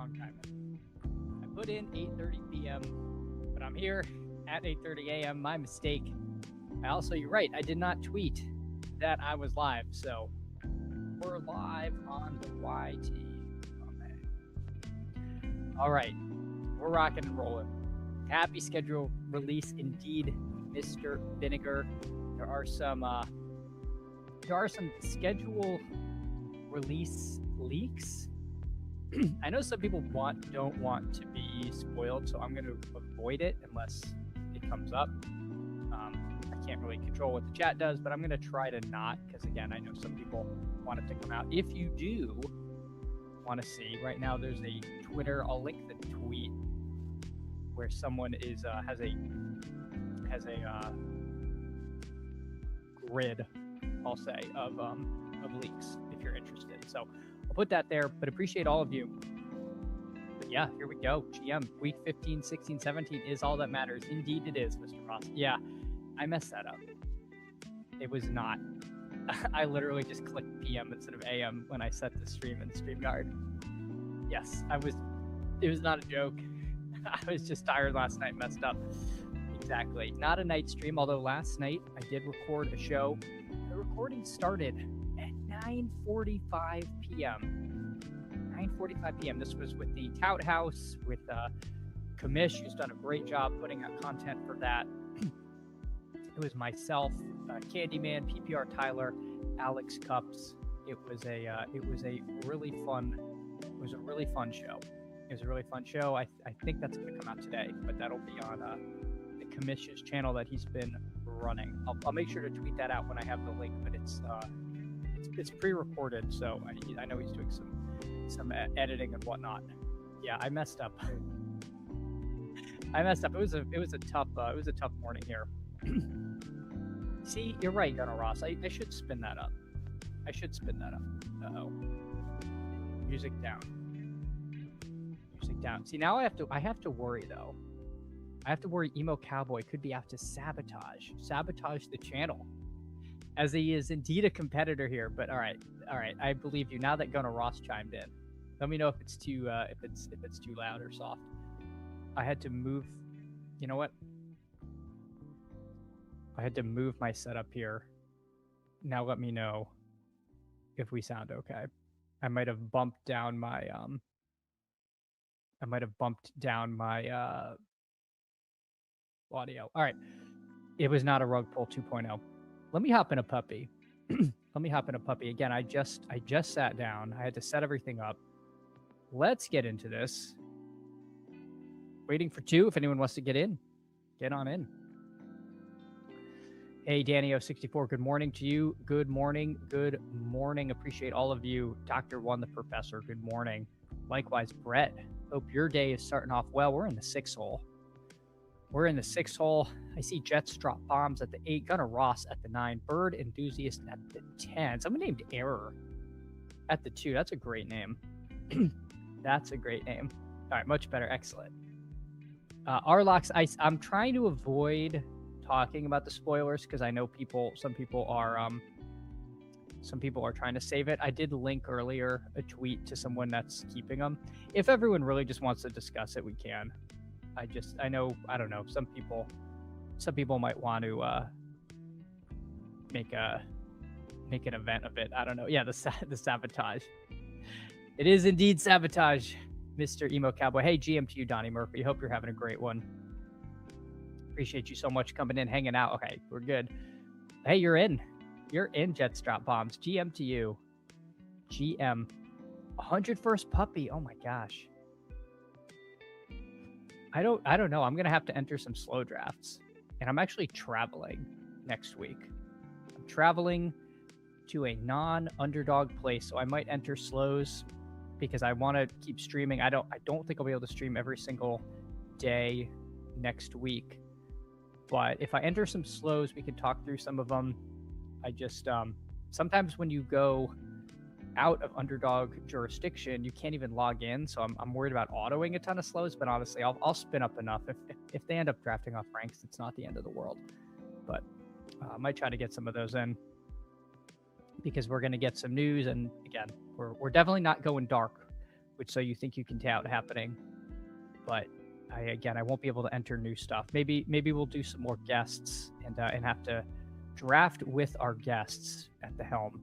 wrong time. I put in 8:30 p.m., but I'm here at 8:30 a.m. My mistake. You're right, I did not tweet that I was live, so we're live on the YT. All right, we're rocking and rolling. Happy schedule release indeed, Mr. Vinegar. There are some schedule release leaks. I know some people don't want to be spoiled, so I'm going to avoid it unless it comes up. I can't really control what the chat does, but I'm going to try to not, because again, I know some people want it to come out. If you do want to see, right now there's a Twitter. I'll link the tweet where someone is has a grid, I'll say, of leaks if you're interested. So I'll put that there, but appreciate all of you. But yeah, here we go. GM week 15, 16, 17 is all that matters. Indeed it is, Mr. Ross. Yeah, I messed that up. It was not. I literally just clicked PM instead of AM when I set the stream in StreamYard. Yes, it was not a joke. I was just tired last night, messed up. Exactly. Not a night stream, although last night I did record a show. The recording started at 9:45 p.m. 9:45 p.m. This was with the Tout House, with Kamish, who's done a great job putting out content for that. It was myself, Candyman, PPR Tyler, Alex Cups. It was a really fun show. It was a really fun show. I think that's going to come out today, but that'll be on the Kamish's channel that he's been running. I'll make sure to tweet that out when I have the link, but it's pre-recorded, so I know he's doing some editing and whatnot. Yeah, I messed up. It was a tough morning here. See, you're right, Gunnar Ross. I should spin that up. Uh-oh. Music down. See, now I have to worry though. I have to worry Emo Cowboy could be out to sabotage the channel, as he is indeed a competitor here. But all right, I believe you. Now that Gunnar Ross chimed in, let me know if it's too loud or soft. I had to move. You know what? I had to move my setup here. Now let me know if we sound okay. I might have bumped down my audio. All right. It was not a rug pull 2.0. Let me hop in a puppy. Again, I just sat down. I had to set everything up. Let's get into this. Waiting for two. If anyone wants to get in, get on in. Hey, Danny064, good morning to you. Good morning. Appreciate all of you. Dr. One, the Professor, good morning. Likewise, Brett, hope your day is starting off well. We're in the 6 hole. I see Jets drop bombs at the 8. Gunnar Ross at the 9. Bird Enthusiast at the 10. Someone named Error at the 2. That's a great name. All right, much better. Excellent. Arlox Ice, I'm trying to avoid talking about the spoilers because I know some people are trying to save it. I did link earlier a tweet to someone that's keeping them. If everyone really just wants to discuss it, we can. I don't know. Some people might want to make an event of it. I don't know. Yeah, the sabotage. It is indeed sabotage, Mr. Emo Cowboy. Hey, GM to you, Donnie Murphy. Hope you're having a great one. Appreciate you so much coming in, hanging out. Okay, we're good. Hey, you're in, Jets Drop Bombs. GM to you. GM. 101st puppy. Oh my gosh. I don't know. I'm going to have to enter some slow drafts. And I'm actually traveling next week. I'm traveling to a non-underdog place, so I might enter slows because I want to keep streaming. I don't think I'll be able to stream every single day next week. But if I enter some slows, we can talk through some of them. I just sometimes when you go out of underdog jurisdiction, you can't even log in. So I'm worried about autoing a ton of slows. But honestly, I'll spin up enough. If they end up drafting off ranks, it's not the end of the world. But I might try to get some of those in because we're going to get some news. And again, we're definitely not going dark which So You Think You Can Tout happening, but I won't be able to enter new stuff. Maybe we'll do some more guests and have to draft with our guests at the helm.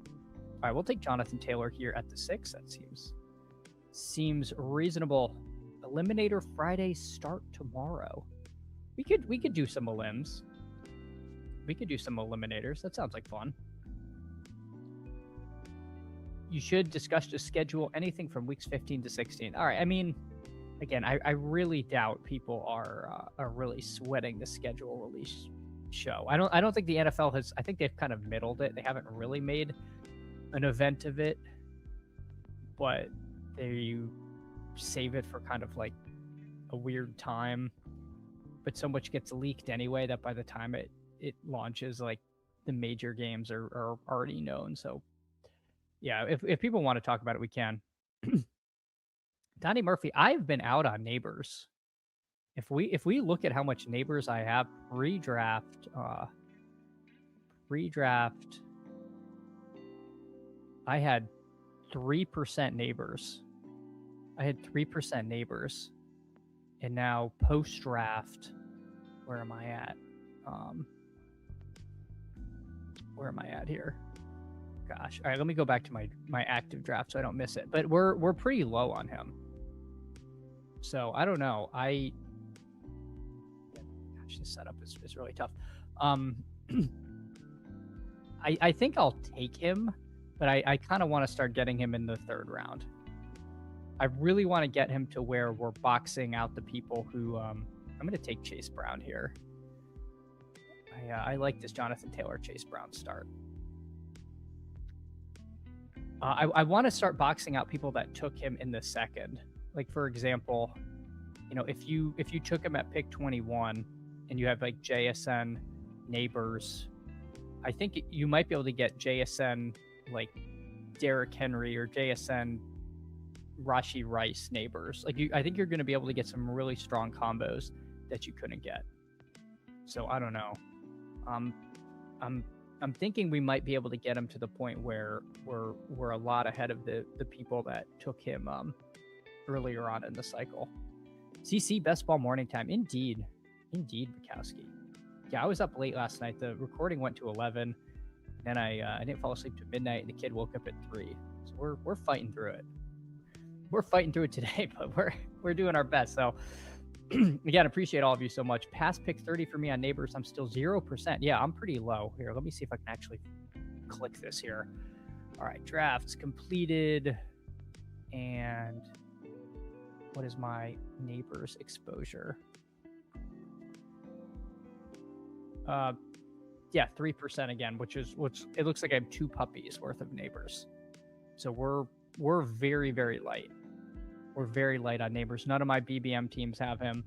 All right, we'll take Jonathan Taylor here at the 6. That seems reasonable. Eliminator Friday start tomorrow. We could do some elims. We could do some eliminators. That sounds like fun. You should discuss the schedule anything from weeks 15 to 16. All right. I mean, again, I really doubt people are really sweating the schedule release show. I don't think the NFL has. I think they've kind of middled it. They haven't really made an event of it, but they save it for kind of like a weird time. But so much gets leaked anyway that by the time it launches, like the major games are already known. So yeah, if people want to talk about it, we can. Donnie Murphy, I've been out on Neighbors. If we look at how much Neighbors I have pre-draft, I had 3% Neighbors. And now post-draft, where am I at? Where am I at here? Gosh. All right, let me go back to my active draft so I don't miss it. But we're pretty low on him. So I don't know. Gosh, this setup is really tough. I think I'll take him, but I kind of want to start getting him in the 3rd round. I really want to get him to where we're boxing out the people who I'm going to take Chase Brown here. I like this Jonathan Taylor Chase Brown start. I want to start boxing out people that took him in the 2nd. Like, for example, if you took him at pick 21 and you have like JSN, Neighbors, I think you might be able to get JSN like Derrick Henry or JSN Rashee Rice Neighbors. Like, I think you're going to be able to get some really strong combos that you couldn't get. So I don't know. I'm thinking we might be able to get him to the point where we're a lot ahead of the people that took him earlier on in the cycle. CC Best Ball Morning Time. Indeed, Bukowski. Yeah, I was up late last night. The recording went to 11. Then I didn't fall asleep till midnight, and the kid woke up at 3. So we're fighting through it. We're fighting through it today, but we're doing our best. So again, appreciate all of you so much. Past pick 30 for me on Neighbors. I'm still 0%. Yeah, I'm pretty low here. Let me see if I can actually click this here. All right, drafts completed. And what is my Neighbors exposure? Yeah, 3% again, which it looks like I have 2 puppies worth of Neighbors. So we're very, very light. We're very light on Neighbors. None of my BBM teams have him,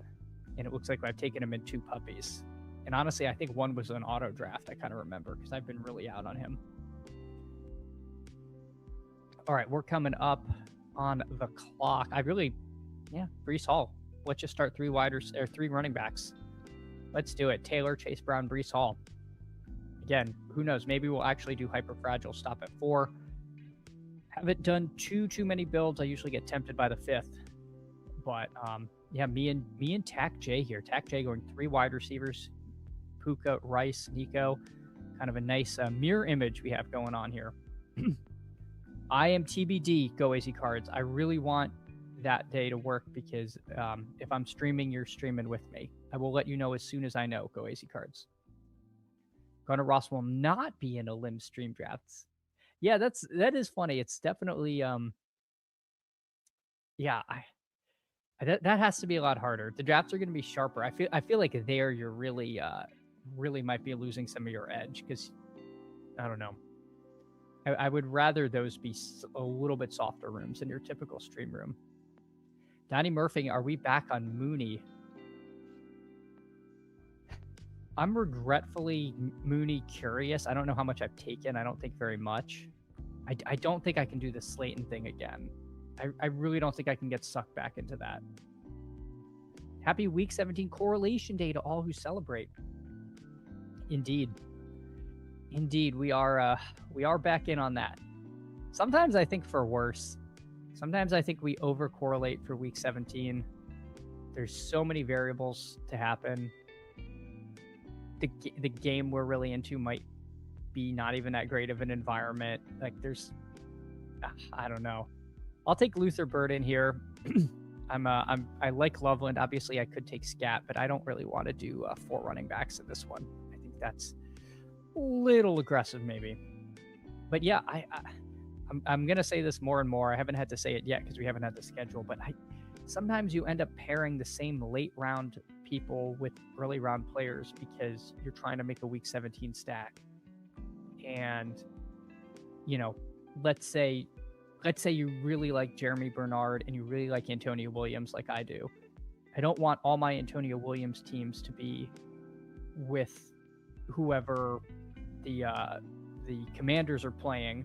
and it looks like I've taken him in 2 puppies. And honestly, I think one was an auto draft. I kind of remember because I've been really out on him. All right, we're coming up on the clock. Breece Hall. Let's just start 3 running backs. Let's do it. Taylor, Chase Brown, Breece Hall. Again, who knows? Maybe we'll actually do Hyperfragile, stop at 4. Haven't done too many builds. I usually get tempted by the 5th. But yeah, me and Tack J here. Tack J going 3 wide receivers. Puka, Rice, Nico. Kind of a nice mirror image we have going on here. I am TBD, Go AZ Cards. I really want that day to work because if I'm streaming, you're streaming with me. I will let you know as soon as I know, Go AZ Cards. Gunnar Ross will not be in a limb stream drafts. Yeah, that is funny. It's definitely that has to be a lot harder. The drafts are going to be sharper. I feel like there you're really might be losing some of your edge because I don't know. I would rather those be a little bit softer rooms than your typical stream room. Donnie Murphy, are we back on Mooney? I'm regretfully Mooney curious. I don't know how much I've taken. I don't think very much. I don't think I can do the Slayton thing again. I really don't think I can get sucked back into that. Happy Week 17 Correlation Day to all who celebrate. Indeed, we are back in on that. Sometimes I think for worse, Sometimes I think we over correlate for week 17. There's so many variables to happen. The game we're really into might be not even that great of an environment. Like I don't know. I'll take Luther Burden here. I like Loveland. Obviously, I could take Scat, but I don't really want to do 4 running backs in this one. I think that's a little aggressive, maybe. But yeah, I'm gonna say this more and more. I haven't had to say it yet because we haven't had the schedule, but sometimes you end up pairing the same late round people with early round players because you're trying to make a week 17 stack. And let's say you really like Jeremy Bernard and you really like Antonio Williams like I do. I don't want all my Antonio Williams teams to be with whoever the Commanders are playing,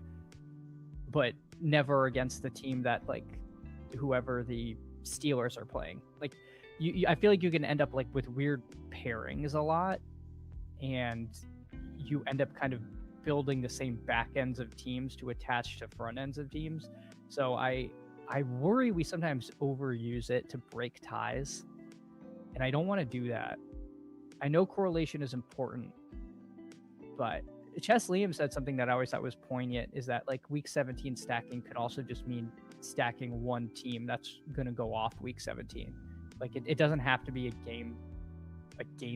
but never against the team that like whoever the Steelers are playing. Like I feel like you can end up like with weird pairings a lot, and you end up kind of building the same back ends of teams to attach to front ends of teams. So I worry we sometimes overuse it to break ties, and I don't want to do that. I know correlation is important, but Chess Liam said something that I always thought was poignant, is that like week 17 stacking could also just mean stacking one team that's going to go off week 17. Like it doesn't have to be a game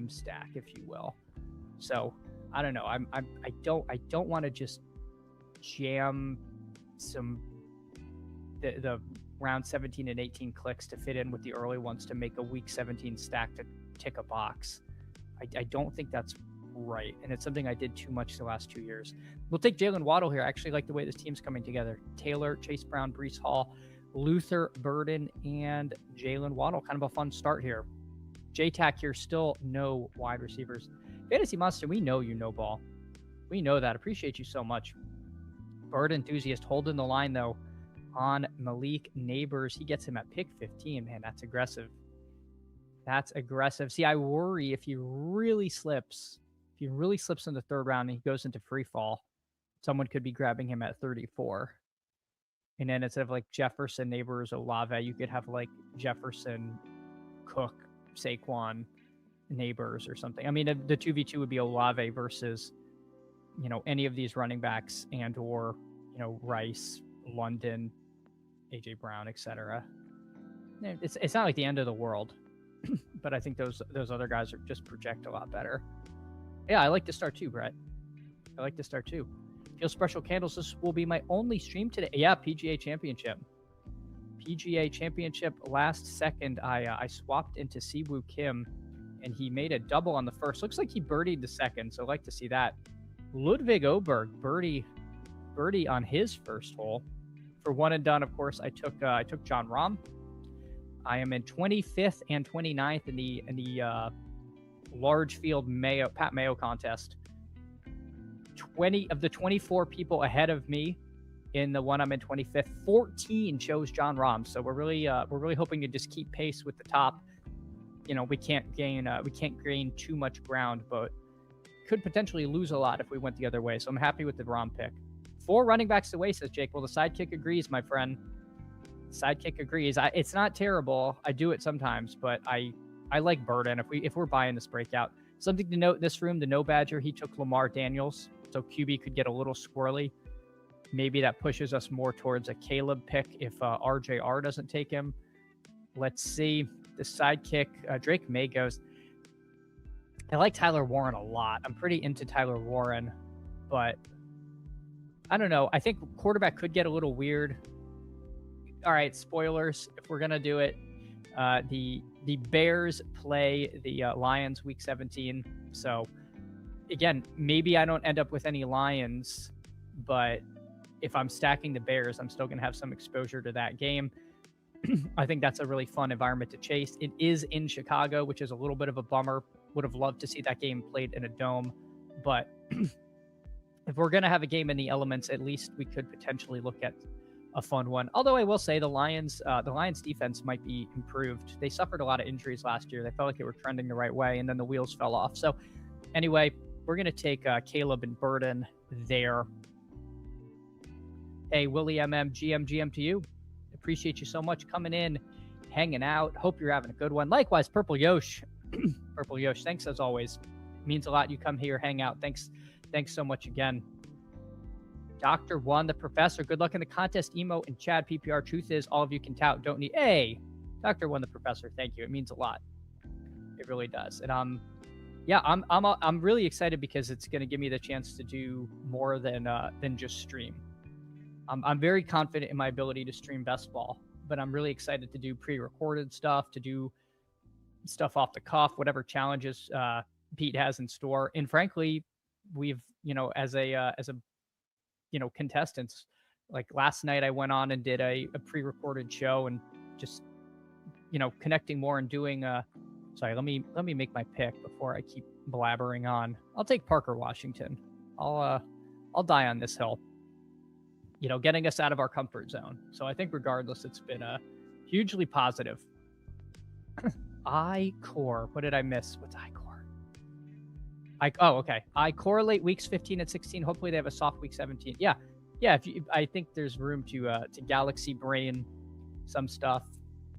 stack, if you will. So I don't know. I don't want to just jam some the round 17 and 18 clicks to fit in with the early ones to make a week 17 stack to tick a box. I don't think that's right, and it's something I did too much the last 2 years. We'll take Jalen Waddle here. I actually like the way this team's coming together. Taylor, Chase Brown, Breece Hall, Luther Burden, and Jalen Waddle. Kind of a fun start here. JTAC here, still no wide receivers. Fantasy Monster, we know you know ball. We know that. Appreciate you so much. Bird enthusiast holding the line, though, on Malik Neighbors. He gets him at pick 15. Man, that's aggressive. That's aggressive. See, I worry if he really slips in the third round and he goes into free fall, someone could be grabbing him at 34. And then instead of like Jefferson, Neighbors, Olave, you could have like Jefferson, Cook, Saquon, Neighbors or something. I mean, the 2v2 would be Olave versus, any of these running backs and or, Rice, London, AJ Brown, etc. It's not like the end of the world, but I think those other guys are just project a lot better. Yeah, I like to start too, Brett. I like to start too. Feel Special Candles, this will be my only stream today. Yeah, PGA Championship. Last second, I swapped into Siwoo Kim, and he made a double on the first. Looks like he birdied the second, so I like to see that. Ludwig Oberg, birdie on his first hole. For one and done, of course, I took John Rahm. I am in 25th and 29th in the large field Pat Mayo contest. 20 of the 24 people ahead of me in the one I'm in 25th, 14 chose John Rahm. So we're really hoping to just keep pace with the top. We can't gain too much ground, but could potentially lose a lot if we went the other way. So I'm happy with the Rahm pick. 4 running backs away, says Jake. Well, the sidekick agrees, my friend. Sidekick agrees. It's not terrible. I do it sometimes, but I like Burden. If we're buying this breakout, something to note: this room, the No Badger, he took Lamar Daniels, so QB could get a little squirrely. Maybe that pushes us more towards a Caleb pick if RJR doesn't take him. Let's see. The sidekick, Drake May goes. I like Tyler Warren a lot. I'm pretty into Tyler Warren, but I don't know. I think quarterback could get a little weird. All right, spoilers. If we're gonna do it, the Bears play the Lions week 17. So again, maybe I don't end up with any Lions, but if I'm stacking the Bears, I'm still gonna have some exposure to that game. I think that's a really fun environment to chase. It is in Chicago, which is a little bit of a bummer. Would have loved to see that game played in a dome, but if we're gonna have a game in the elements, at least we could potentially look at a fun one. Although I will say the Lions defense might be improved. They suffered a lot of injuries last year. They felt like they were trending the right way, and then the wheels fell off. So anyway, we're going to take Caleb and Burden there. Hey, Willie MM, GM to you. Appreciate you so much coming in, hanging out. Hope you're having a good one. Likewise, Purple Yosh. Purple Yosh, thanks as always. Means a lot you come here, hang out. Thanks so much again. Dr. One, the professor, good luck in the contest. Emo and Chad PPR. Truth is, all of you can tout, don't need. Hey, Dr. One, the professor, thank you. It means a lot. It really does. And yeah, I'm really excited because it's going to give me the chance to do more than just stream. I'm very confident in my ability to stream best ball, but I'm really excited to do pre-recorded stuff, to do stuff off the cuff, whatever challenges Pete has in store. And frankly, we've, as a contestants, like last night I went on and did a pre-recorded show and just, connecting more and doing sorry, let me make my pick before I keep blabbering on. I'll take Parker Washington. I'll die on this hill. Getting us out of our comfort zone. So I think regardless, it's been hugely positive. I-Core. What did I miss? What's I-Core? Okay. I correlate weeks 15 and 16. Hopefully they have a soft week 17. Yeah. I think there's room to galaxy brain some stuff.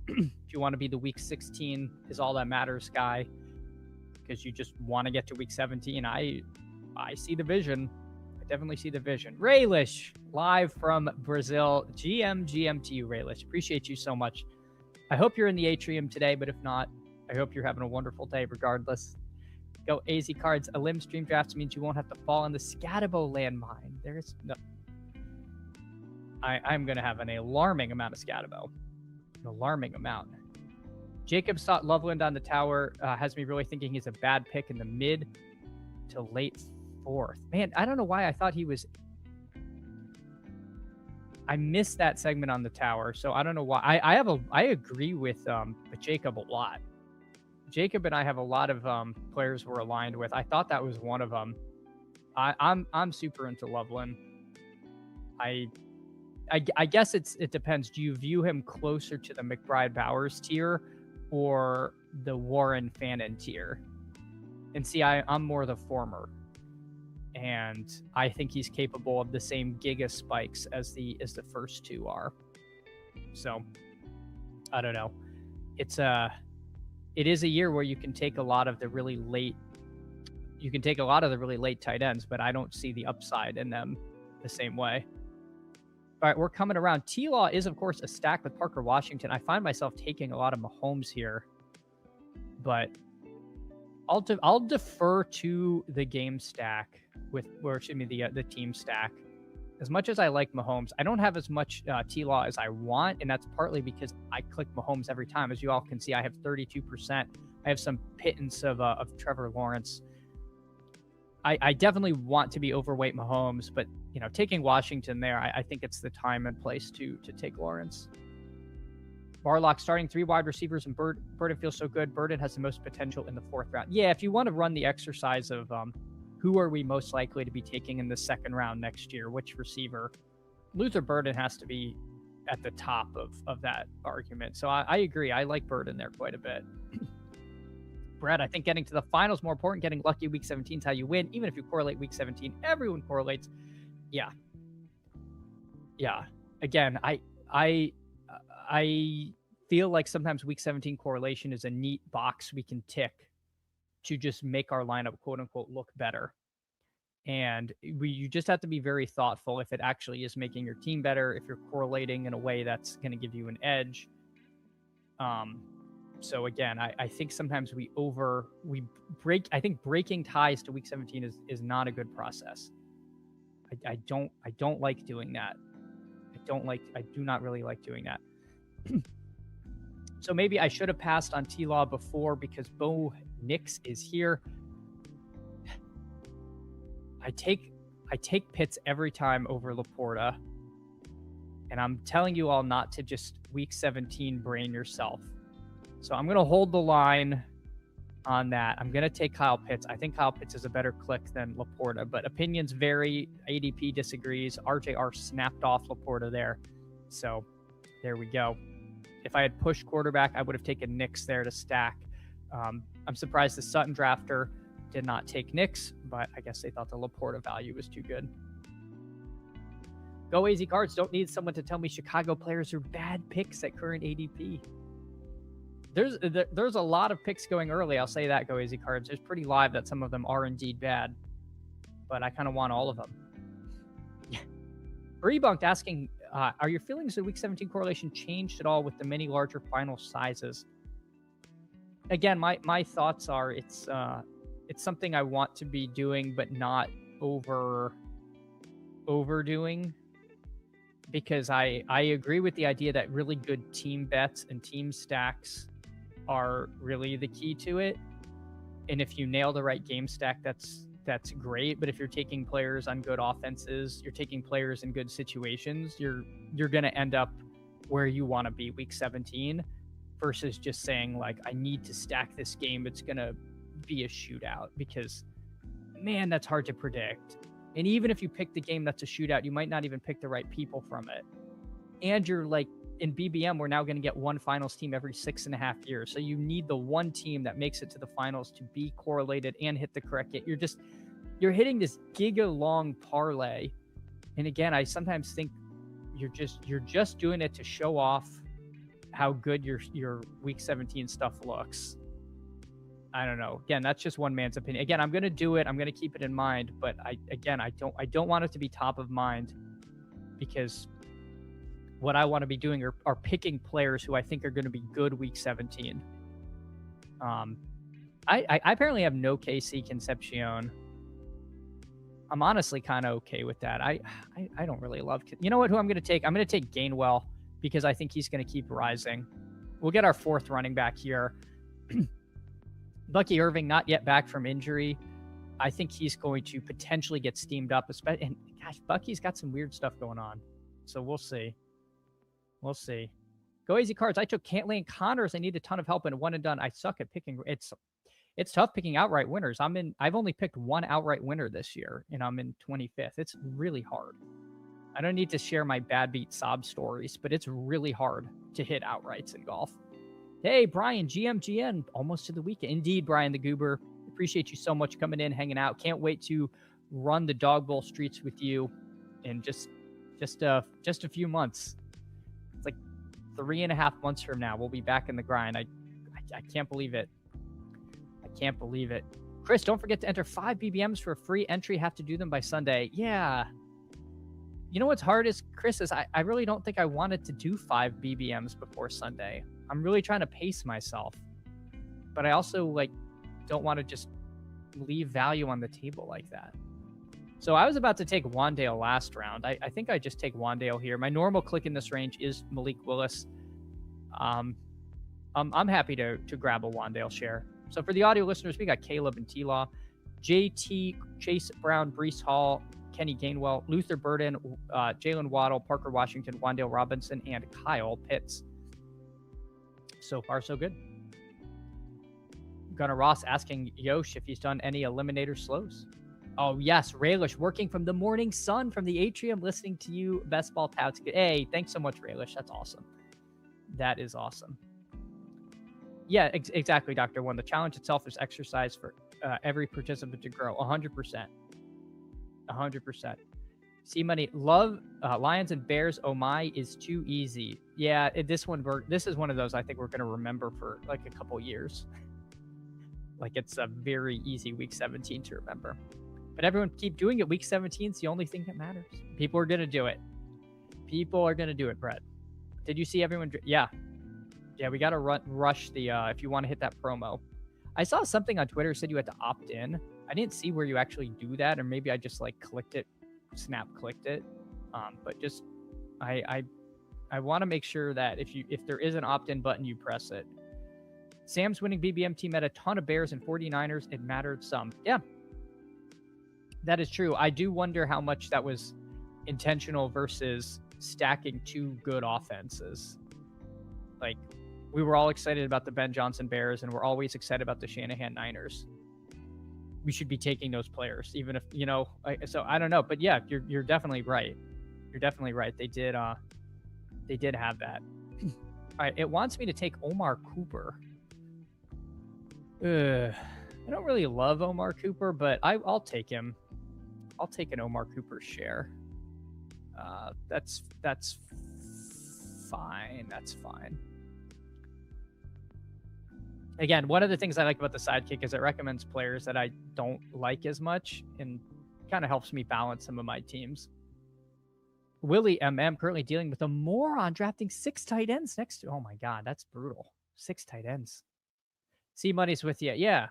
If you want to be the week 16 is all that matters guy, because you just want to get to week 17. I see the vision. I definitely see the vision. Raylish, live from Brazil. GM to you, Raylish. Appreciate you so much. I hope you're in the atrium today, but if not, I hope you're having a wonderful day regardless. Go AZ Cards. A limb stream drafts means you won't have to fall on the Scatabo landmine. There's no... I'm going to have an alarming amount of Scatabo. An alarming amount. Jacob thought Loveland on the tower has me really thinking he's a bad pick in the mid to late 4th. Man, I don't know why I thought he was... I missed that segment on the tower, so I don't know why. I agree with Jacob a lot. Jacob and I have a lot of players we're aligned with. I thought that was one of them. I'm super into Loveland. I guess it depends. Do you view him closer to the McBride Bowers tier or the Warren Fannin tier? And see, I'm more the former. And I think he's capable of the same giga spikes as the first two are. So I don't know. It is a year where you can take a lot of the really late tight ends, but I don't see the upside in them the same way. All right, we're coming around. T-Law is, of course, a stack with Parker Washington. I find myself taking a lot of Mahomes here, but I'll defer to the game stack the team stack. As much as I like Mahomes, I don't have as much T-Law as I want, and that's partly because I click Mahomes every time. As you all can see, I have 32%. I have some pittance of Trevor Lawrence. I definitely want to be overweight Mahomes, but taking Washington there, I think it's the time and place to take Lawrence. Barlock starting 3 wide receivers, and Burden feels so good. Burden has the most potential in the 4th round. Yeah, if you want to run the exercise of who are we most likely to be taking in the 2nd round next year, which receiver, Luther Burden has to be at the top of that argument. So I agree. I like Burden there quite a bit. Brad, I think getting to the finals more important. Getting lucky week 17 is how you win. Even if you correlate week 17, everyone correlates. Yeah. Again, I feel like sometimes week 17 correlation is a neat box we can tick to just make our lineup quote unquote look better. And you just have to be very thoughtful if it actually is making your team better, if you're correlating in a way that's going to give you an edge. So again, I think sometimes I think breaking ties to week 17 is not a good process. I don't like doing that. I do not really like doing that. So maybe I should have passed on T-Law before because Bo Nix is here. I take Pitts every time over Laporta. And I'm telling you all not to just week 17 brain yourself. So I'm going to hold the line on that. I'm going to take Kyle Pitts. I think Kyle Pitts is a better click than Laporta, but opinions vary. ADP disagrees. RJR snapped off Laporta there. So there we go. If I had pushed quarterback, I would have taken Nix there to stack. I'm surprised the Sutton drafter did not take Nix, but I guess they thought the Laporta value was too good. Go AZ Cards. Don't need someone to tell me Chicago players are bad picks at current ADP. There's a lot of picks going early. I'll say that, Go AZ Cards. It's pretty live that some of them are indeed bad, but I kind of want all of them. Rebunked asking, are your feelings of Week 17 correlation changed at all with the many larger final sizes? Again, my thoughts are it's something I want to be doing, but not overdoing, because I agree with the idea that really good team bets and team stacks are really the key to it. And if you nail the right game stack, that's great. But if you're taking players on good offenses, you're taking players in good situations, you're going to end up where you want to be Week 17, versus just saying like, I need to stack this game. It's going to be a shootout, because man, that's hard to predict. And even if you pick the game that's a shootout, you might not even pick the right people from it. And you're like, in BBM, we're now going to get one finals team every 6.5 years. So you need the one team that makes it to the finals to be correlated and hit the correct game. You're hitting this giga-long parlay. And again, I sometimes think you're just doing it to show off how good your Week 17 stuff looks. I don't know. Again, that's just one man's opinion. Again, I'm going to do it. I'm going to keep it in mind. But I don't want it to be top of mind, because what I want to be doing are picking players who I think are going to be good Week 17. I apparently have no KC Concepcion. I'm honestly kind of okay with that. I don't really love. You know what? Who I'm going to take? I'm going to take Gainwell, because I think he's going to keep rising. We'll get our fourth running back here. Bucky Irving, not yet back from injury. I think he's going to potentially get steamed up. And gosh, Bucky's got some weird stuff going on. So we'll see. We'll see. Go AZ Cards. I took Cantley and Connors. I need a ton of help in one and done. I suck at picking. It's tough picking outright winners. I've only picked one outright winner this year, and I'm in 25th. It's really hard. I don't need to share my bad beat sob stories, but it's really hard to hit outrights in golf. Hey, Brian, GMGN, almost to the weekend. Indeed, Brian the Goober. Appreciate you so much coming in, hanging out. Can't wait to run the Dog Bowl streets with you in just a few months. It's like 3.5 months from now. We'll be back in the grind. I can't believe it. I can't believe it. Chris, don't forget to enter 5 BBMs for a free entry. Have to do them by Sunday. Yeah. You know what's hard is, Chris, is I really don't think I wanted to do 5 BBMs before Sunday. I'm really trying to pace myself. But I also don't want to just leave value on the table like that. So I was about to take Wandale last round. I think I just take Wandale here. My normal click in this range is Malik Willis. I'm happy to grab a Wandale share. So for the audio listeners, we got Caleb and T-Law, JT, Chase Brown, Breece Hall, Kenny Gainwell, Luther Burden, Jalen Waddle, Parker Washington, Wandale Robinson, and Kyle Pitts. So far, so good. Gunnar Ross asking Yosh if he's done any eliminator slows. Oh, yes. Raylish working from the morning sun from the atrium, listening to you, Best Ball Touts. Hey, thanks so much, Raylish. That's awesome. That is awesome. Yeah, exactly, Dr. One. The challenge itself is exercise for every participant to grow. 100%. 100%. See money. Love Lions and Bears. Oh my, is too easy. Yeah, this is one of those I think we're going to remember for like a couple years. Like it's a very easy Week 17 to remember. But everyone keep doing it. Week 17 is the only thing that matters. People are going to do it. People are going to do it, Brett. Did you see everyone? Yeah. Yeah, we got to rush the, if you want to hit that promo. I saw something on Twitter said you had to opt in. I didn't see where you actually do that, or maybe I just clicked it, clicked it. But just, I want to make sure that if there is an opt-in button, you press it. Sam's winning BBM team had a ton of Bears and 49ers. It mattered some. Yeah, that is true. I do wonder how much that was intentional versus stacking two good offenses. We were all excited about the Ben Johnson Bears, and we're always excited about the Shanahan Niners. We should be taking those players, even if, so I don't know. But yeah, you're definitely right. You're definitely right. They did have that. All right, it wants me to take Omar Cooper. I don't really love Omar Cooper, but I'll take him. I'll take an Omar Cooper share. That's fine. That's fine. Again, one of the things I like about the Sidekick is it recommends players that I don't like as much and kind of helps me balance some of my teams. Willie MM currently dealing with a moron drafting 6 tight ends next to. Oh my God, that's brutal. 6 tight ends. C Money's with you. Yeah.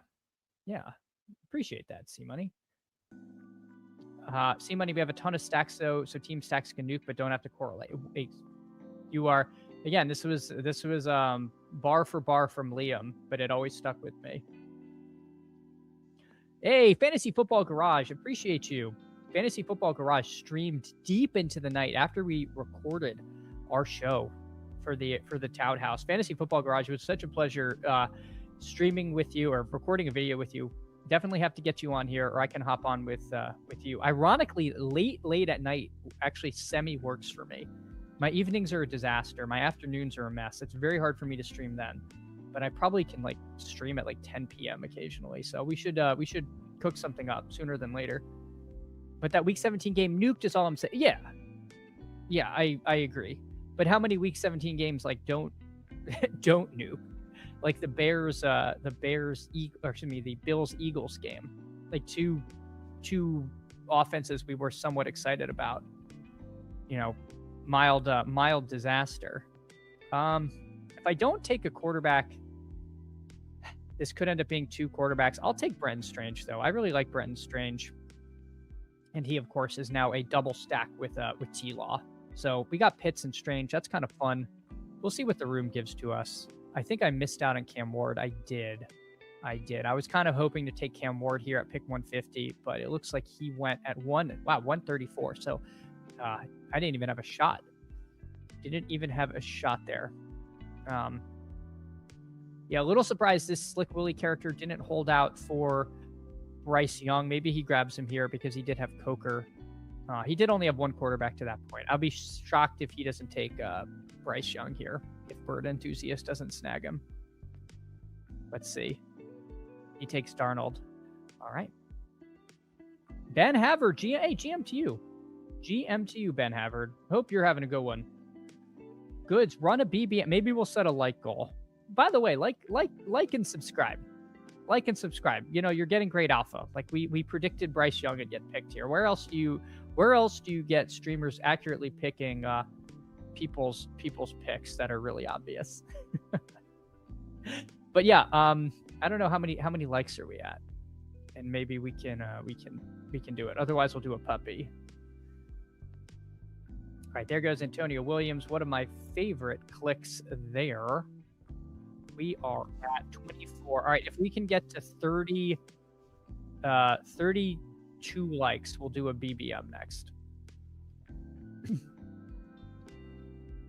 Appreciate that, C Money. C Money, we have a ton of stacks, so team stacks can nuke, but don't have to correlate. You are, again, this was bar for bar from Liam, but it always stuck with me. Hey, Fantasy Football Garage, appreciate you. Fantasy Football Garage streamed deep into the night after we recorded our show for the Tout House. Fantasy Football Garage, it was such a pleasure streaming with you or recording a video with you. Definitely have to get you on here, or I can hop on with you. Ironically, late at night actually semi works for me. My evenings are a disaster. My afternoons are a mess. It's very hard for me to stream then, but I probably can like stream at like 10 p.m. occasionally. So we should cook something up sooner than later. But that Week 17 game nuked is all I'm saying. Yeah, I agree. But how many Week 17 games like don't nuke? Like the Bills Eagles game, like two offenses we were somewhat excited about. You know, mild disaster. If I don't take a quarterback, this could end up being 2 quarterbacks. I'll take Brenton Strange though. I really like Brenton Strange, and he of course is now a double stack with T-Law. So we got Pitts and Strange. That's kind of fun. We'll see what the room gives to us. I think I missed out on Cam Ward. I did. I was kind of hoping to take Cam Ward here at pick 150, but it looks like he went at 134. So I didn't even have a shot. Didn't even have a shot there. Yeah, a little surprised this Slick Willie character didn't hold out for Bryce Young. Maybe he grabs him here because he did have Coker. He did only have 1 quarterback to that point. I'll be shocked if he doesn't take Bryce Young here, if Bird Enthusiast doesn't snag him. Let's see. He takes Darnold. All right. Ben Havard, GM to you. GM to you, Ben Havard. Hope you're having a good one. Goods, run a BBM. Maybe we'll set a like goal. By the way, like and subscribe. Like and subscribe. You know, you're getting great alpha. Like we predicted Bryce Young would get picked here. Where else do you get streamers accurately picking people's picks that are really obvious? But yeah, I don't know how many likes are we at, and maybe we can do it. Otherwise, we'll do a puppy. All right, there goes Antonio Williams. One of my favorite clicks there. We are at 24. All right, if we can get to 32 likes, we'll do a BBM next.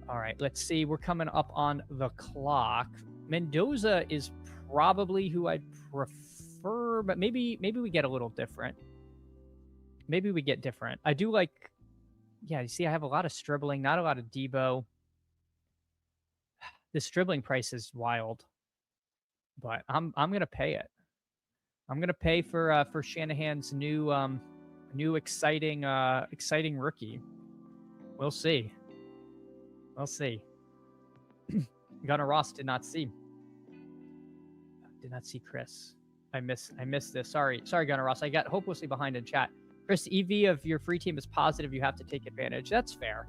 All right, let's see. We're coming up on the clock. Mendoza is probably who I'd prefer, but maybe we get a little different. Maybe we get different. I do like, yeah, you see, I have a lot of Stribling, not a lot of Debo. The Stribling price is wild, but I'm gonna pay it. I'm gonna pay for Shanahan's new exciting rookie. We'll see. Gunnar Ross did not see Chris. I missed this. Sorry, Gunnar Ross. I got hopelessly behind in chat. Chris, EV of your free team is positive. You have to take advantage. That's fair.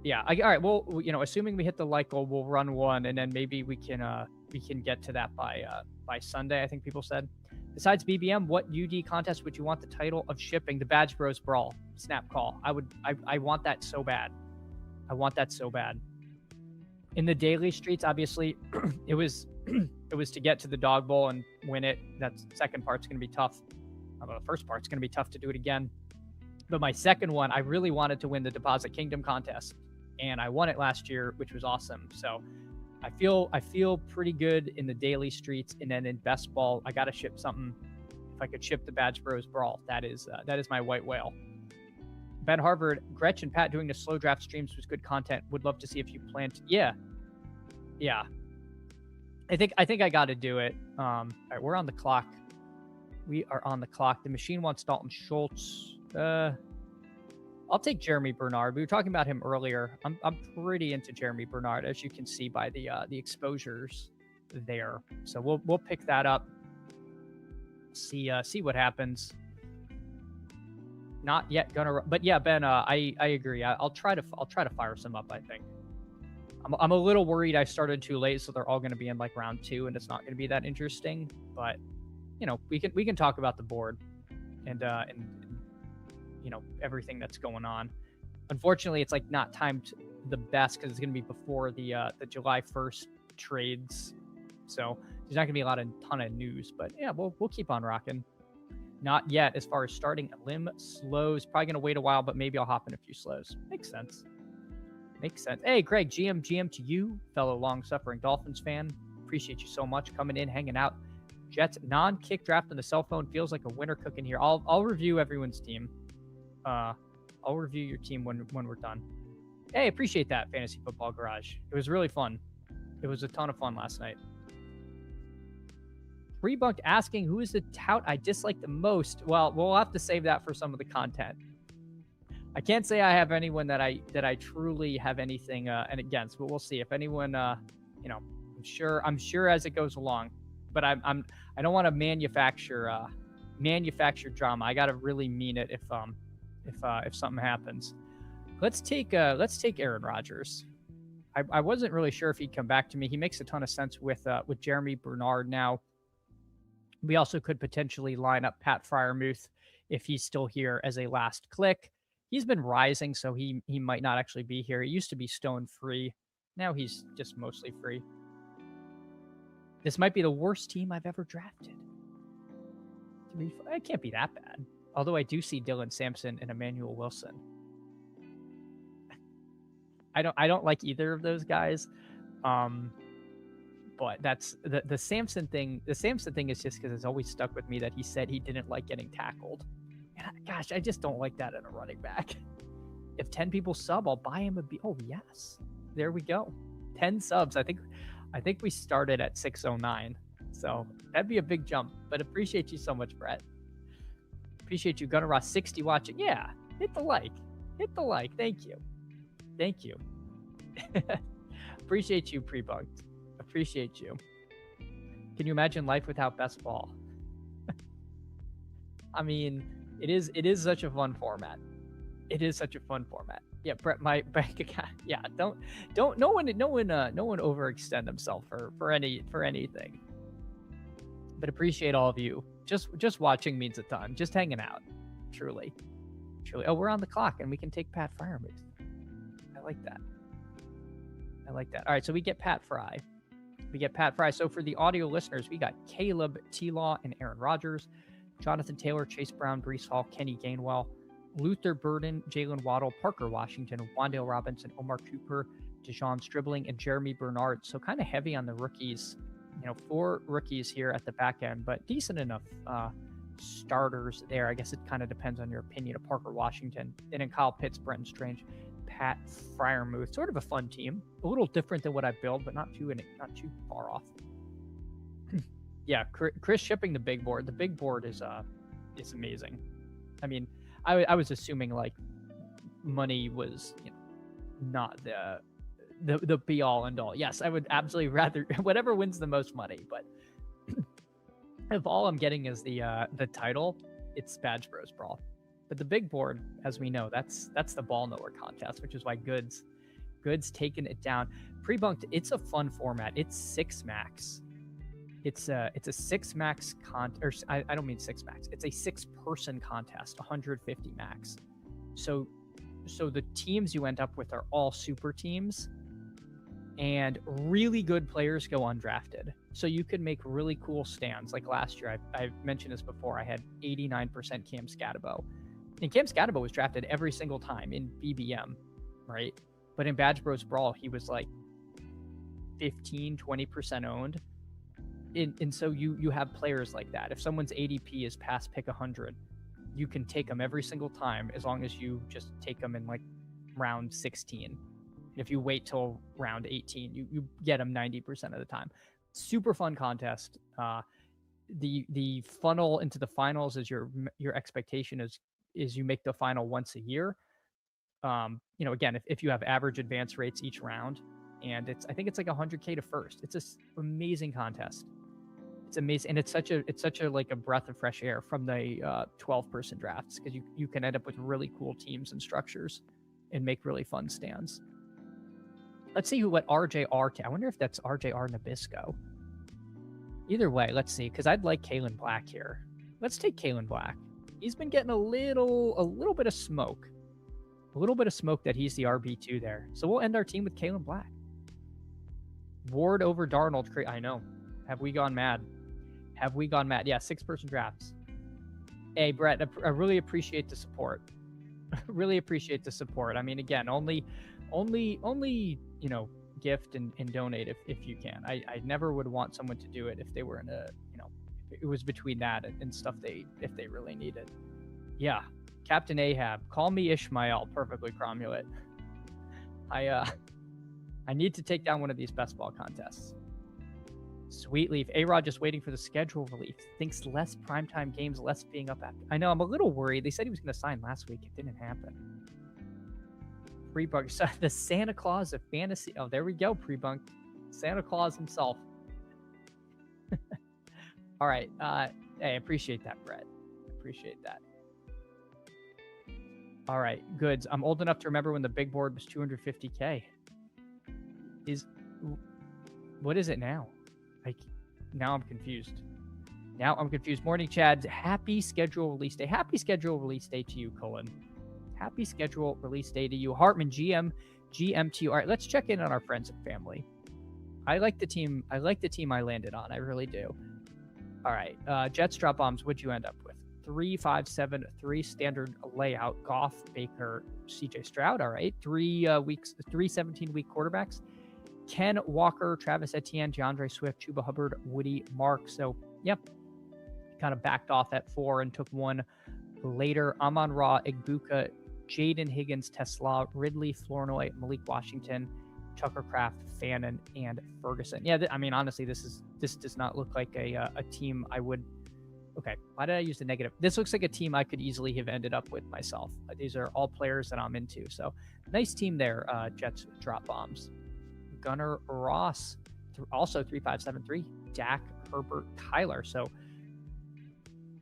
Yeah. All right. Well, you know, assuming we hit the like goal, we'll run one, and then maybe we can get to that by Sunday. I think people said. Besides BBM, what UD contest would you want the title of shipping? The Badge Bros Brawl snap call. I want that so bad. In the daily streets, obviously, it was to get to the Dog Bowl and win it. That second part's going to be tough. The first part's going to be tough to do it again. But my second one, I really wanted to win the Deposit Kingdom contest, and I won it last year, which was awesome. So I feel pretty good in the daily streets, and then in best ball, I got to ship something. If I could ship the Badge Bros Brawl, that is my white whale. Ben Harvard, Gretchen, Pat doing the slow draft streams was good content. Would love to see if you plan to. Yeah. I think I got to do it. All right, we're on the clock. We are on the clock. The machine wants Dalton Schultz. I'll take Jeremy Bernard. We were talking about him earlier. I'm pretty into Jeremy Bernard, as you can see by the exposures there. So we'll pick that up. See what happens. Not yet gonna, but yeah, Ben, I agree. I'll try to fire some up. I think I'm a little worried I started too late, so they're all going to be in like round 2, and it's not going to be that interesting. But you know, we can talk about the board and you know, everything that's going on. Unfortunately, it's like not timed the best because it's going to be before the July 1st trades, so there's not going to be a ton of news. But yeah, we'll keep on rocking. Not yet as far as starting limb slows. Probably going to wait a while, but maybe I'll hop in a few slows. Makes sense. Makes sense. Hey, Greg, GM to you, fellow long-suffering Dolphins fan. Appreciate you so much coming in, hanging out. Jets non-kick draft on the cell phone feels like a winner cooking here. I'll review everyone's team. I'll review your team when we're done. Hey, appreciate that, Fantasy Football Garage. It was really fun. It was a ton of fun last night. Rebunked asking who is the tout I dislike the most. Well, we'll have to save that for some of the content. I can't say I have anyone that I truly have anything and against, but we'll see if anyone. You know, I'm sure as it goes along, but I don't want to manufacture drama. I got to really mean it if something happens. Let's take Aaron Rodgers. I wasn't really sure if he'd come back to me. He makes a ton of sense with Jeremy Bernard now. We also could potentially line up Pat Freiermuth if he's still here as a last click. He's been rising, so he might not actually be here. He used to be stone free. Now he's just mostly free. This might be the worst team I've ever drafted. It can't be that bad. Although I do see Dylan Sampson and Emmanuel Wilson. I don't like either of those guys. But that's the Sampson thing. The Sampson thing is just because it's always stuck with me that he said he didn't like getting tackled. And gosh, I just don't like that in a running back. If 10 people sub, I'll buy him oh yes, there we go. 10 subs. I think we started at 609, so that'd be a big jump. But appreciate you so much, Brett. Appreciate you, Gunnar Ross 60 watching. Yeah, hit the like. Thank you. Appreciate you, Pre-Bunked. Appreciate you. Can you imagine life without best ball? I mean, it is such a fun format. Yeah, Brett, my bank account. Yeah, don't no one overextend himself for anything. But appreciate all of you. Just watching means a ton. Just hanging out. Truly. Oh, we're on the clock and we can take Pat Freiermuth. I like that. All right, so we get Pat Fry. So for the audio listeners, we got Caleb T-Law and Aaron Rodgers, Jonathan Taylor, Chase Brown, Breece Hall, Kenny Gainwell, Luther Burden, Jalen Waddle, Parker Washington, Wan'Dale Robinson, Omar Cooper, Dejon Stribling, and Jeremy Bernard. So kind of heavy on the rookies. 4 rookies here at the back end, but decent enough starters there. I guess it kind of depends on your opinion of Parker Washington. And then Kyle Pitts, Brenton Strange, Pat Freiermuth. Sort of a fun team. A little different than what I built, but not too far off. Yeah, Chris shipping the big board. The big board is amazing. I mean, I was assuming like money was not the be all and all. Yes, I would absolutely rather whatever wins the most money, but if all I'm getting is the title, it's Badge Bros Brawl. But the big board, as we know, that's the ball knower contest, which is why Goods taking it down. Pre-bunked, it's a fun format. It's 6 max. It's a 6 max I don't mean 6 max. It's a 6-person contest, 150 max. So the teams you end up with are all super teams, and really good players go undrafted. So you could make really cool stands. Like last year, I've mentioned this before. I had 89% Cam Scatabo. And Cam Scatabo was drafted every single time in BBM, right? But in Badge Bros Brawl, he was like 15-20% owned. And so you have players like that. If someone's ADP is past pick 100, you can take them every single time as long as you just take them in like round 16. If you wait till round 18, you get them 90% of the time. Super fun contest. the funnel into the finals is your expectation is you make the final once a year. Again, if you have average advance rates each round, and I think it's like 100K to first. It's an amazing contest. It's amazing, and it's such a like a breath of fresh air from the 12-person drafts, because you can end up with really cool teams and structures and make really fun stands. Let's see what RJR. I wonder if that's RJR Nabisco. Either way, let's see, because I'd like Kalen Black here. Let's take Kalen Black. He's been getting a little bit of smoke. A little bit of smoke that he's the RB2 there. So we'll end our team with Kalen Black. Ward over Darnold. I know. Have we gone mad? Have we gone mad? Yeah, 6-person drafts. Hey, Brett, I really appreciate the support. Really appreciate the support. I mean, again, only gift and donate if you can. I never would want someone to do it if they were in a, it was between that and stuff if they really needed. Yeah. Captain Ahab, call me Ishmael, perfectly Cromulate. I need to take down one of these best ball contests. Sweet Leaf, A-Rod just waiting for the schedule release. Thinks less primetime games, less being up after. I know, I'm a little worried. They said he was going to sign last week. It didn't happen. Pre-bunk, the Santa Claus of fantasy. Oh, there we go, pre-bunk. Santa Claus himself. All right. Hey, appreciate that, Brett. Appreciate that. All right, goods. I'm old enough to remember when the big board was 250K. What is it now? Now I'm confused. Morning, Chad. Happy schedule release day. Happy schedule release day to you, Cullen. Happy schedule release day to you. Hartman, GM to you. All right, let's check in on our friends and family. I like the team I landed on. I really do. All right. Jets drop bombs. What'd you end up with? 3-5-7-3 standard layout. Goff, Baker, CJ Stroud. All right. 3 17-week quarterbacks. Ken Walker, Travis Etienne, DeAndre Swift, Chuba Hubbard, Woody Mark. So, yep. Kind of backed off at 4 and took one later. Amon-Ra, Igbuka, Jaden Higgins, Tesla, Ridley, Flournoy, Malik Washington, Tucker Craft, Fannin, and Ferguson. Yeah, I mean, honestly, this does not look like a team I would. Okay, why did I use the negative? This looks like a team I could easily have ended up with myself. These are all players that I'm into. So, nice team there, Jets drop bombs. Gunnar Ross, also 3-5-7-3. Dak, Herbert, Kyler. So,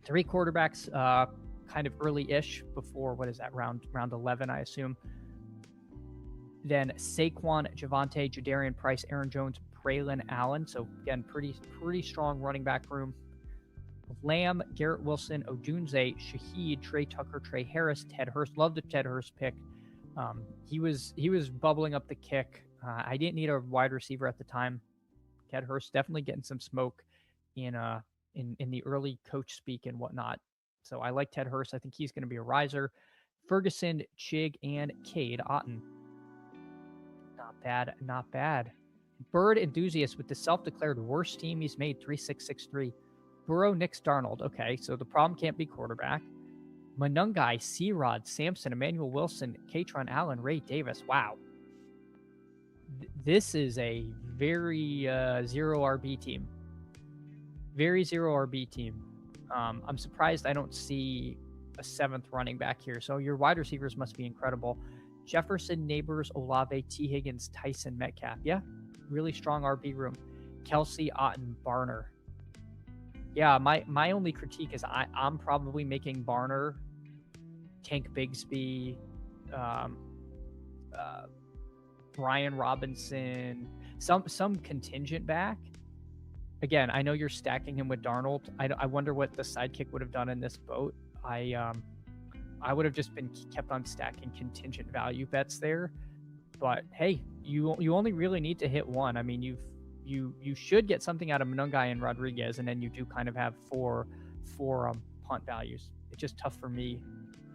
3 quarterbacks, kind of early-ish before, what is that, round 11, I assume. Then Saquon, Javonte, Jadarian Price, Aaron Jones, Braylon Allen. So, again, pretty strong running back room. Lamb, Garrett Wilson, Odunze, Shaheed, Trey Tucker, Trey Harris, Ted Hurst. Love the Ted Hurst pick. He was bubbling up the kick. I didn't need a wide receiver at the time. Ted Hurst definitely getting some smoke in the early coach speak and whatnot. So I like Ted Hurst. I think he's going to be a riser. Ferguson, Chig, and Cade Otton. Not bad. Bird enthusiast with the self-declared worst team he's made, 3-6-6-3. Burrow, Nix, Darnold. Okay, so the problem can't be quarterback. Manungai, C-Rod, Sampson, Emmanuel Wilson, Katron Allen, Ray Davis. Wow. This is a very zero RB team. Very zero RB team. I'm surprised I don't see a 7th running back here. So your wide receivers must be incredible. Jefferson, Neighbors, Olave, T. Higgins, Tyson, Metcalf. Yeah, really strong RB room. Kelsey, Otton, Barner. Yeah, my only critique is I'm probably making Barner, Tank Bigsby, Brian Robinson, some contingent back. Again, I know you're stacking him with Darnold. I wonder what the sidekick would have done in this boat. I would have just been kept on stacking contingent value bets there. But hey, you only really need to hit one. I mean, you should get something out of Manungai and Rodriguez, and then you do kind of have four punt values. It's just tough for me.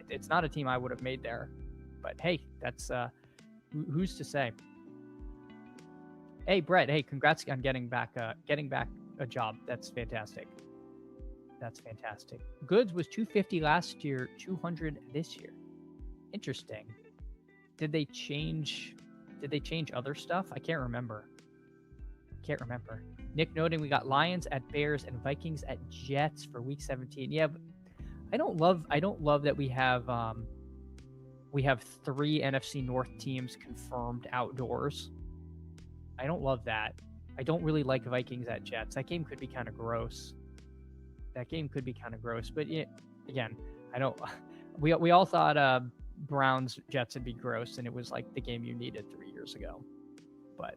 It's not a team I would have made there. But hey, that's who's to say? Hey, Brett. Hey, congrats on getting back a job. That's fantastic. That's fantastic. Goods was 250 last year, 200 this year. Interesting. Did they change other stuff? I can't remember. Nick noting we got Lions at Bears and Vikings at Jets for week 17. Yeah, but I don't love that we have 3 NFC North teams confirmed outdoors. I don't love that. I don't really like Vikings at Jets. That game could be kind of gross. But again, I don't. We all thought Browns Jets would be gross, and it was like the game you needed 3 years ago. But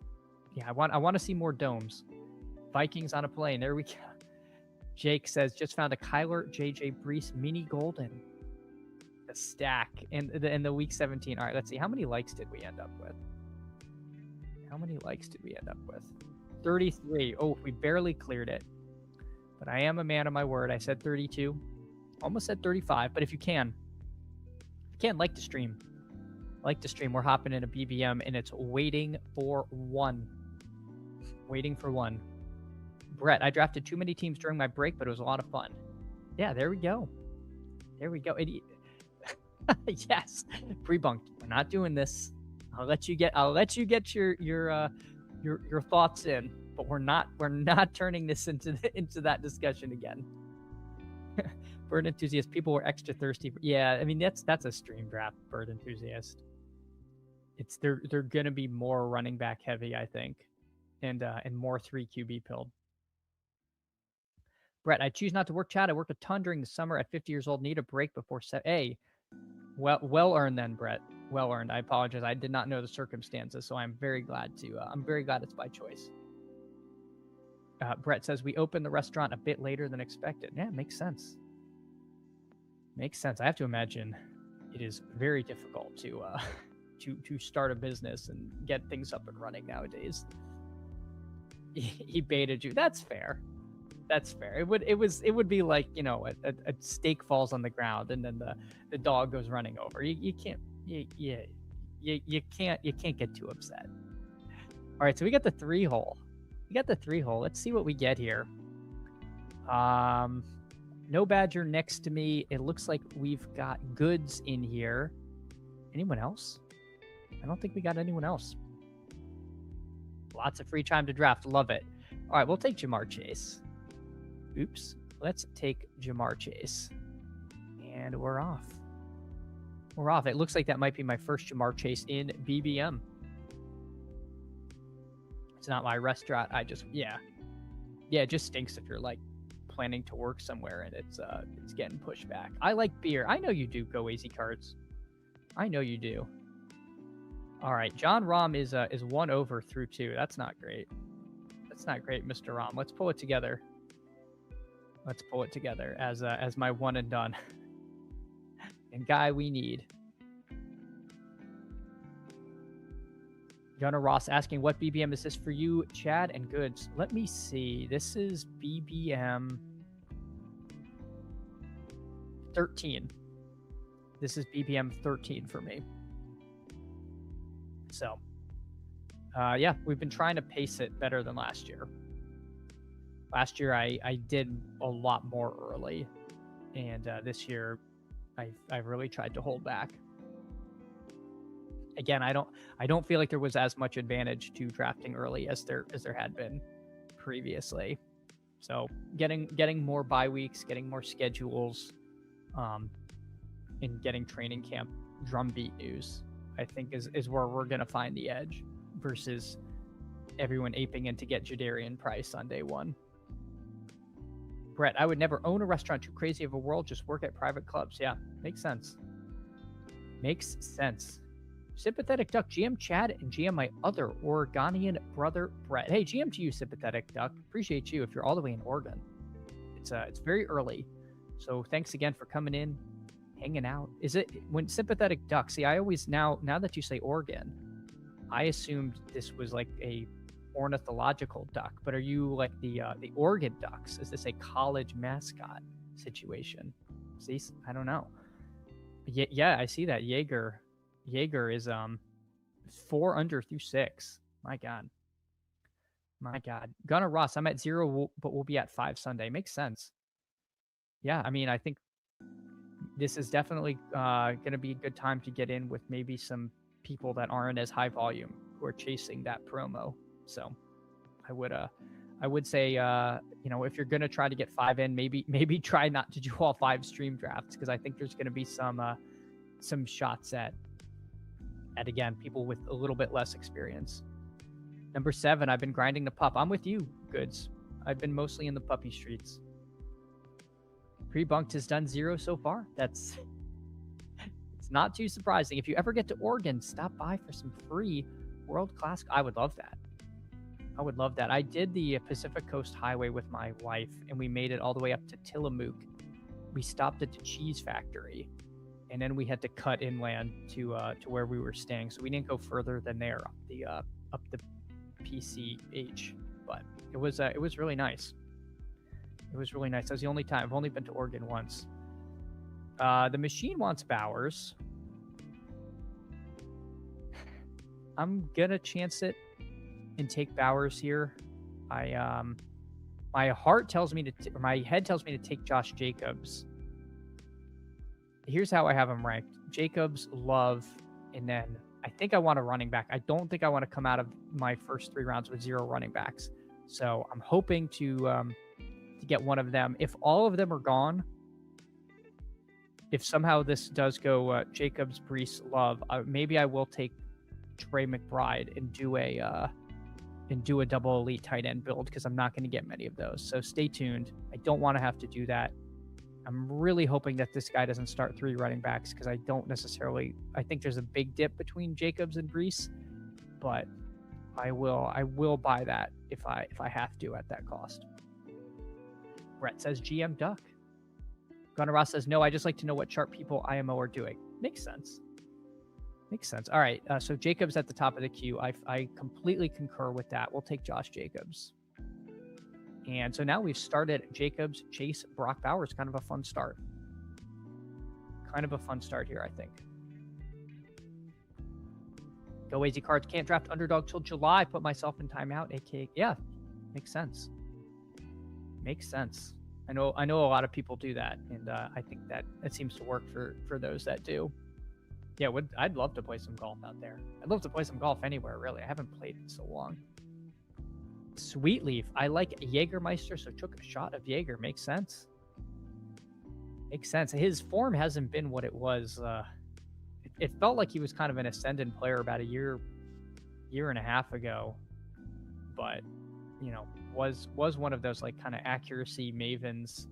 yeah, I want to see more domes. Vikings on a plane. There we go. Jake says just found a Kyler JJ Brees mini golden. The stack in the week 17. All right, let's see. How many likes did we end up with? 33. Oh, we barely cleared it. But I am a man of my word. I said 32. Almost said 35. But if you can like the stream. We're hopping in a BBM and it's waiting for one. Brett, I drafted too many teams during my break, but it was a lot of fun. Yeah, there we go. Yes, pre-bunked. We're not doing this. I'll let you get your thoughts in, but we're not turning this into that discussion again. Bird enthusiast, people were extra thirsty. Yeah, I mean that's a stream draft, bird enthusiast. They're gonna be more running back heavy, I think, and more 3 QB pilled. Brett, I choose not to work chat. I worked a ton during the summer at 50 years old. Need a break before Hey, well earned then, Brett. Well earned. I apologize. I did not know the circumstances, so I'm very glad it's by choice. Brett says we opened the restaurant a bit later than expected. Yeah, makes sense. I have to imagine it is very difficult to start a business and get things up and running nowadays. He baited you. That's fair. It would be like, a steak falls on the ground and then the dog goes running over. You can't get too upset. All right, so we got the 3-hole. Let's see what we get here. No Badger next to me. It looks like we've got Goods in here. Anyone else? I don't think we got anyone else. Lots of free time to draft. Love it. All right, we'll take Ja'Marr Chase. Oops. Let's take Ja'Marr Chase. And we're off. It looks like that might be my first Ja'Marr Chase in BBM. It's not my restaurant. Yeah, it just stinks if you're like planning to work somewhere and it's getting pushed back. I like beer. I know you do, Go Easy Cards. I know you do. All right, John Rahm is 1 over through 2. That's not great. Mr. Rahm. Let's pull it together. As my one and done. And guy we need. Gunnar Ross asking, what BBM is this for you, Chad and Goods? Let me see. This is BBM 13. This is BBM 13 for me. So, yeah, we've been trying to pace it better than last year. Last year, I did a lot more early, and this year, I really tried to hold back. Again, I don't feel like there was as much advantage to drafting early as there had been previously. So getting more bye weeks, getting more schedules, and getting training camp drumbeat news, I think is where we're gonna find the edge versus everyone aping in to get Jadarian Price on day one. Brett, I would never own a restaurant too crazy of a world, just work at private clubs. Yeah, makes sense. Sympathetic Duck, GM Chad, and GM my other Oregonian brother, Brett. Hey, GM to you, Sympathetic Duck. Appreciate you if you're all the way in Oregon. It's very early. So thanks again for coming in, hanging out. Is it when Sympathetic Duck? See, I always now that you say Oregon, I assumed this was like a ornithological duck, but are you like the Oregon Ducks? Is this a college mascot situation? See, I don't know. Yeah, I see that. Jaeger is 4 under through 6. My God. Gunnar Ross, I'm at 0, but we'll be at 5 Sunday. Makes sense. Yeah, I mean, I think this is definitely going to be a good time to get in with maybe some people that aren't as high volume who are chasing that promo. So I I would say, you know, if you're gonna try to get 5 in, maybe try not to do all 5 stream drafts, because I think there's gonna be some shots at again people with a little bit less experience. Number 7, I've been grinding the pup. I'm with you, Goods. I've been mostly in the puppy streets. Pre-bunked has done 0 so far. It's not too surprising. If you ever get to Oregon, stop by for some free world-class. I would love that. I would love that. I did the Pacific Coast Highway with my wife, and we made it all the way up to Tillamook. We stopped at the cheese factory, and then we had to cut inland to where we were staying. So we didn't go further than there up the PCH, but it was really nice. It was really nice. That was the only time. I've only been to Oregon once. The machine wants Bowers. I'm gonna chance it and take Bowers here. My heart tells me or my head tells me to take Josh Jacobs. Here's how I have him ranked: Jacobs, Love, and then I think I want a running back. I don't think I want to come out of my first 3 rounds with 0 running backs. So I'm hoping to get one of them. If all of them are gone, if somehow this does go Jacobs, Brees, Love, maybe I will take Trey McBride and do a double elite tight end build, because I'm not going to get many of those. So stay tuned. I don't want to have to do that. I'm really hoping that this guy doesn't start 3 running backs, because I think there's a big dip between Jacobs and Brees, but I will buy that if I have to at that cost. Brett says GM Duck. Gunnar Ross says, no, I just like to know what chart people IMO are doing. Makes sense. Makes sense. All right. So Jacobs at the top of the queue. I completely concur with that. We'll take Josh Jacobs. And so now we've started Jacobs, Chase, Brock Bowers. Kind of a fun start. Kind of a fun start here, I think. Go Easy Cards. Can't draft underdog till July. Put myself in timeout. AKA, yeah, makes sense. Makes sense. I know a lot of people do that, and I think that it seems to work for those that do. Yeah, I'd love to play some golf out there. I'd love to play some golf anywhere, really. I haven't played in so long. Sweet Leaf. I like Jägermeister, so took a shot of Jaeger. Makes sense. Makes sense. His form hasn't been what it was. It felt like he was kind of an ascendant player about a year and a half ago, but you know, was one of those like kind of accuracy mavens.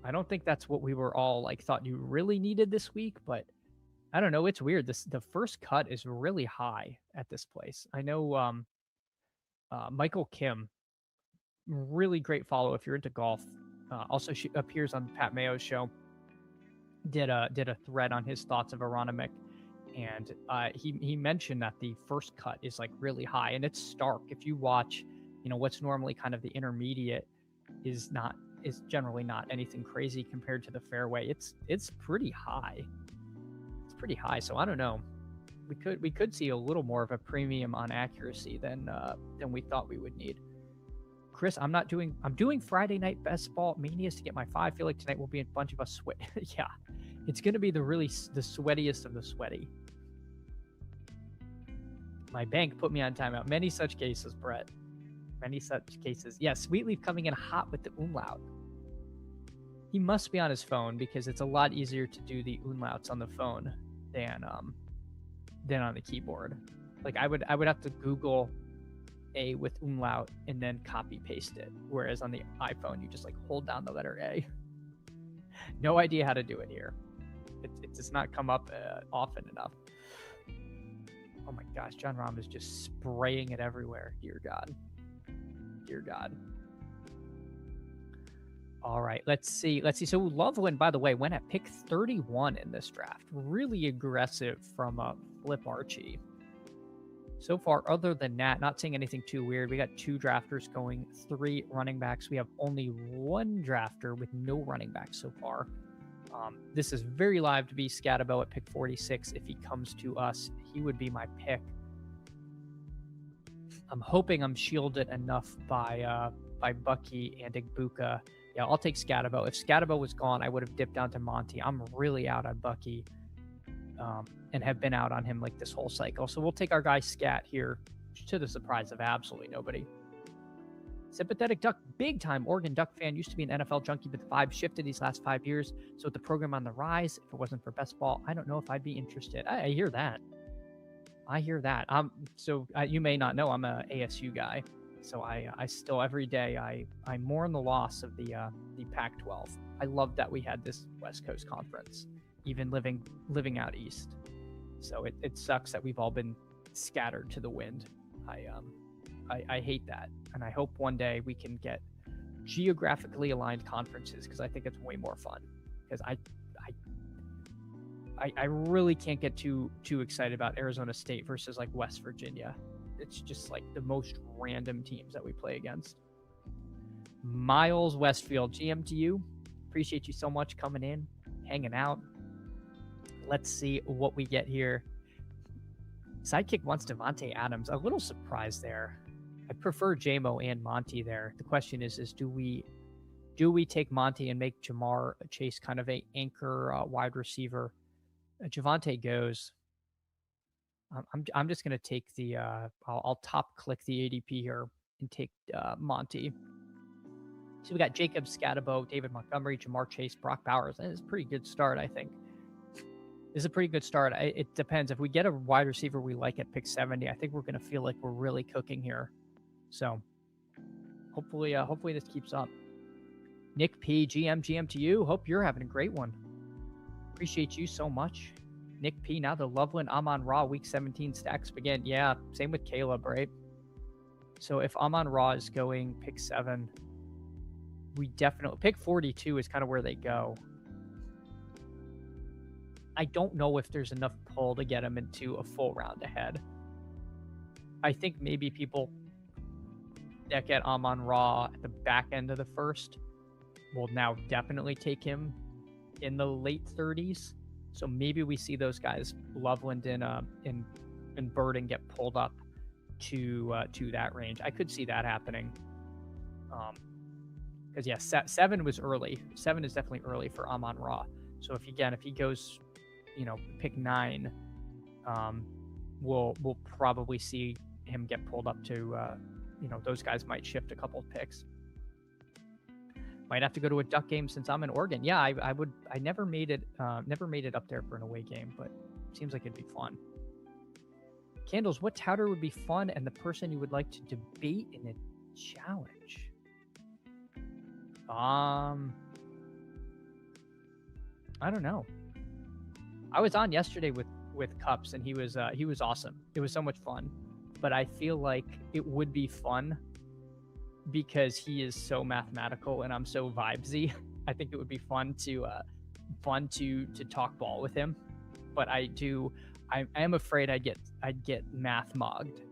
I don't think that's what we were all like thought you really needed this week, but I don't know. It's weird. The first cut is really high at this place. I know Michael Kim, really great follow if you're into golf. Also she appears on Pat Mayo's show. Did a thread on his thoughts of Aronimik, and he mentioned that the first cut is like really high, and it's stark. If you watch, you know, what's normally kind of the intermediate is generally not anything crazy compared to the fairway. It's pretty high. It's pretty high. So I don't know. We could see a little more of a premium on accuracy than we thought we would need. Chris, I'm doing Friday night best ball manias to get my 5. I feel like tonight will be a bunch of us sweat. Yeah, it's gonna be the sweatiest of the sweaty. My bank put me on timeout. Many such cases, Brett. Many such cases. Yeah, Sweetleaf coming in hot with the umlaut. He must be on his phone, because it's a lot easier to do the umlauts on the phone than on the keyboard. Like I would have to Google A with umlaut and then copy paste it, whereas on the iPhone you just like hold down the letter A. No idea how to do it here. It does not come up often enough. Oh my gosh, John Rahm is just spraying it everywhere. Dear God. Dear God. All right, let's see. So Loveland, by the way, went at pick 31 in this draft. Really aggressive from Flip Archie. So far, other than that, not seeing anything too weird. We got 2 drafters going, 3 running backs. We have only 1 drafter with no running backs so far. This is very live to be Scatabo at pick 46. If he comes to us, he would be my pick. I'm hoping I'm shielded enough by Bucky and Igbuka. Yeah, I'll take Scatabo. If Scatabo was gone, I would have dipped down to Monty. I'm really out on Bucky, and have been out on him like this whole cycle. So we'll take our guy Scat here, to the surprise of absolutely nobody. Sympathetic Duck, big time Oregon Duck fan. Used to be an NFL junkie, but the vibe shifted these last 5 years. So with the program on the rise, if it wasn't for best ball, I don't know if I'd be interested. I hear that. I hear that. You may not know, I'm a ASU guy. So I still every day I mourn the loss of the Pac-12. I love that we had this West Coast conference, even living out east. So it sucks that we've all been scattered to the wind. I hate that, and I hope one day we can get geographically aligned conferences, because I think it's way more fun. Because I really can't get too excited about Arizona State versus like West Virginia. It's just like the most random teams that we play against. Miles Westfield, GM to you. Appreciate you so much coming in, hanging out. Let's see what we get here. Sidekick wants Devontae Adams. A little surprised there. I prefer JMO and Monty there. The question is do we take Monty and make Jamar Chase kind of a anchor wide receiver? Javonte goes. I'm just going to take the I'll top click the ADP here and take Monty. So we got Jacob Scatabo, David Montgomery, Jamar Chase, Brock Bowers. It's a pretty good start, I think. Is a pretty good start. It depends. If we get a wide receiver we like at pick 70, I think we're going to feel like we're really cooking here. So hopefully this keeps up. Nick P, GM to you. Hope you're having a great one. Appreciate you so much. Nick P, now the Loveland Amon-Ra week 17 stacks begin. Yeah, same with Caleb, right? So if Amon-Ra is going pick 7, we definitely pick 42 is kind of where they go. I don't know if there's enough pull to get him into a full round ahead. I think maybe people that get Amon-Ra at the back end of the first will now definitely take him in the late 30s. So maybe we see those guys, Loveland and Burden, get pulled up to that range. I could see that happening. Because yeah, 7 was early. 7 is definitely early for Amon-Ra. So if he goes, pick 9, we'll probably see him get pulled up to, those guys might shift a couple of picks. Might have to go to a Duck game since I'm in Oregon. Yeah, I would. I never made it up there for an away game, but it seems like it'd be fun. Candles, what touter would be fun and the person you would like to debate in a challenge? I don't know. I was on yesterday with Cups, and he was awesome. It was so much fun, but I feel like it would be fun because he is so mathematical and I'm so vibesy. I think it would be fun to talk ball with him, but I am afraid I'd get math mogged,